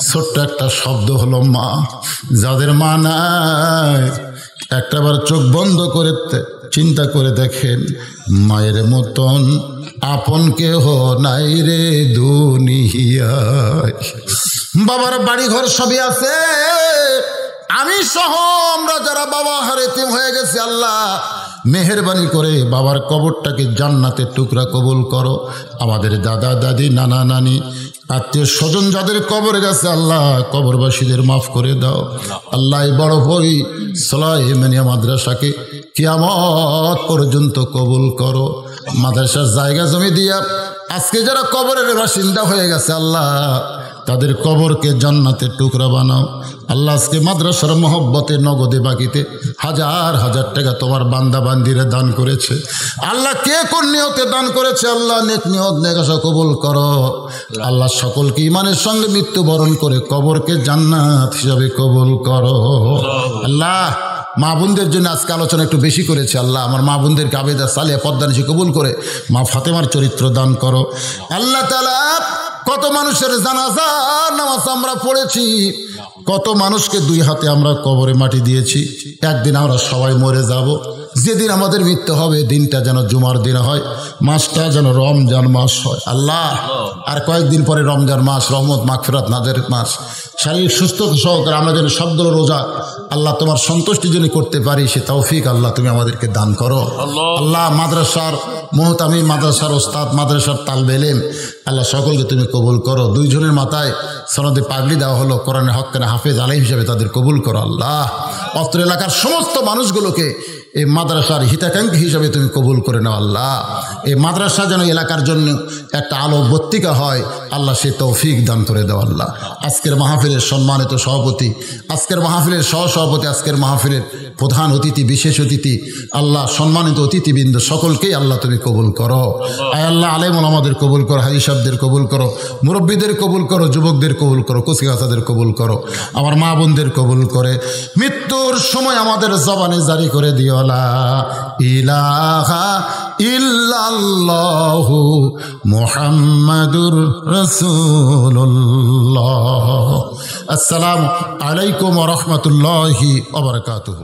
ছোট্ট একটা শব্দ হলো মা। যাদের মা নাই, একটাবার চোখ বন্ধ করে চিন্তা করে দেখেন, মায়ের মতন আপন কেহ নাই রে নিহিয়ায়। বাবার বাড়ি ঘর সবই আছে, আমি সহ আমরা যারা বাবা হারিয়ে হয়ে গেছে, আল্লাহ মেহেরবানি করে বাবার কবরটাকে জান্নাতের টুকরা কবুল করো। আমাদের দাদা দাদি নানা নানি আত্মীয় স্বজন যাদের কবর গেছে, আল্লাহ কবরবাসীদের মাফ করে দাও। আল্লাহ এই বড় হই সোলাইমানিয়া মাদ্রাসাকে কিয়ামত পর্যন্ত কবুল করো। মাদ্রাসার জায়গা জমি দিয়া আজকে যারা কবরের বাসিন্দা হয়ে গেছে, আল্লাহ তাদের কবরকে জান্নাতের টুকরা বানাও। আল্লাহ আজকে মাদ্রাসার মহব্বতে নগদে বাকিতে হাজার হাজার টাকা তোমার বান্দা বান্দিরে দান করেছে। আল্লাহ কে কোন নিয়তে দান করেছে, আল্লাহ নেক নিয়ত নেক আশা কবুল করো। আল্লাহ সকলকে ইমানের সঙ্গে মৃত্যুবরণ করে কবরকে জান্নাত হিসাবে কবুল করো। আল্লাহ মা বোনদের জন্য আজকে আলোচনা একটু বেশি করেছে। আল্লাহ আমার মা বোনদেরকে আবেদা সালিয়া পদ্মানিশি কবুল করে মা ফাতেমার চরিত্র দান করো। আল্লাহ তাআলা কত মানুষের জানাজা নামাজ আমরা পড়েছি, কত মানুষকে দুই হাতে আমরা কবরে মাটি দিয়েছি। একদিন আমরা সবাই মরে যাব। যেদিন আমাদের মৃত্যু হবে দিনটা যেন জুমার দিন হয়, মাসটা যেন রমজান মাস হয়। আল্লাহ আর কয়েকদিন পরে রমজান মাস, রহমত মাগফিরাত নাজারের মাস। শারীরিক সুস্থতা সহকারে আমরা যেন সবগুলো রোজা আল্লাহ তোমার সন্তুষ্টির জন্য করতে পারি, সে তৌফিক আল্লাহ তুমি আমাদেরকে দান করো। আল্লাহ মাদ্রাসার মুহতামি, মাদ্রাসার ওস্তাদ, মাদ্রাসার তালবে ইলম, আল্লাহ সকলকে তুমি কবুল করো। দুইজনের মাথায় সনদে পাগড়ি দেওয়া হলো, কোরআনে হক্কানে হাফেজ আলিম হিসেবে তাদের কবুল করো। আল্লাহ অত্র এলাকার সমস্ত মানুষগুলোকে এই মাদ্রাসার হিতাকাঙ্ক্ষী হিসাবে তুমি কবুল করে নাও। আল্লাহ এই মাদ্রাসা যেন এলাকার জন্য একটা আলো বর্তিকা হয়, আল্লাহ সে তৌফিক দান করে দাও। আল্লাহ আজকের মাহফিলের সম্মানিত সভাপতি, আজকের মাহফিলের সহসভাপতি, আজকের মাহফিলের প্রধান অতিথি, বিশেষ অতিথি, আল্লাহ সম্মানিত অতিথিবৃন্দ সকলকেই আল্লাহ তুমি কবুল করো। আয় আল্লাহ আলেম ওলামাদের কবুল করো, হাজি সাহেবদের কবুল করো, মুরব্বীদের কবুল করো, যুবকদের কবুল করো, কুচিকাচাদের কবুল করো, আমার মা বোনদের কবুল করে মৃত্যুর সময় আমাদের জবানে জারি করে দিও লা ইলাহা ইল্লাল্লাহু মুহাম্মাদুর রাসূলুল্লাহ। আসসালামু আলাইকুম ওয়া রাহমাতুল্লাহি ওয়া বারাকাতুহু।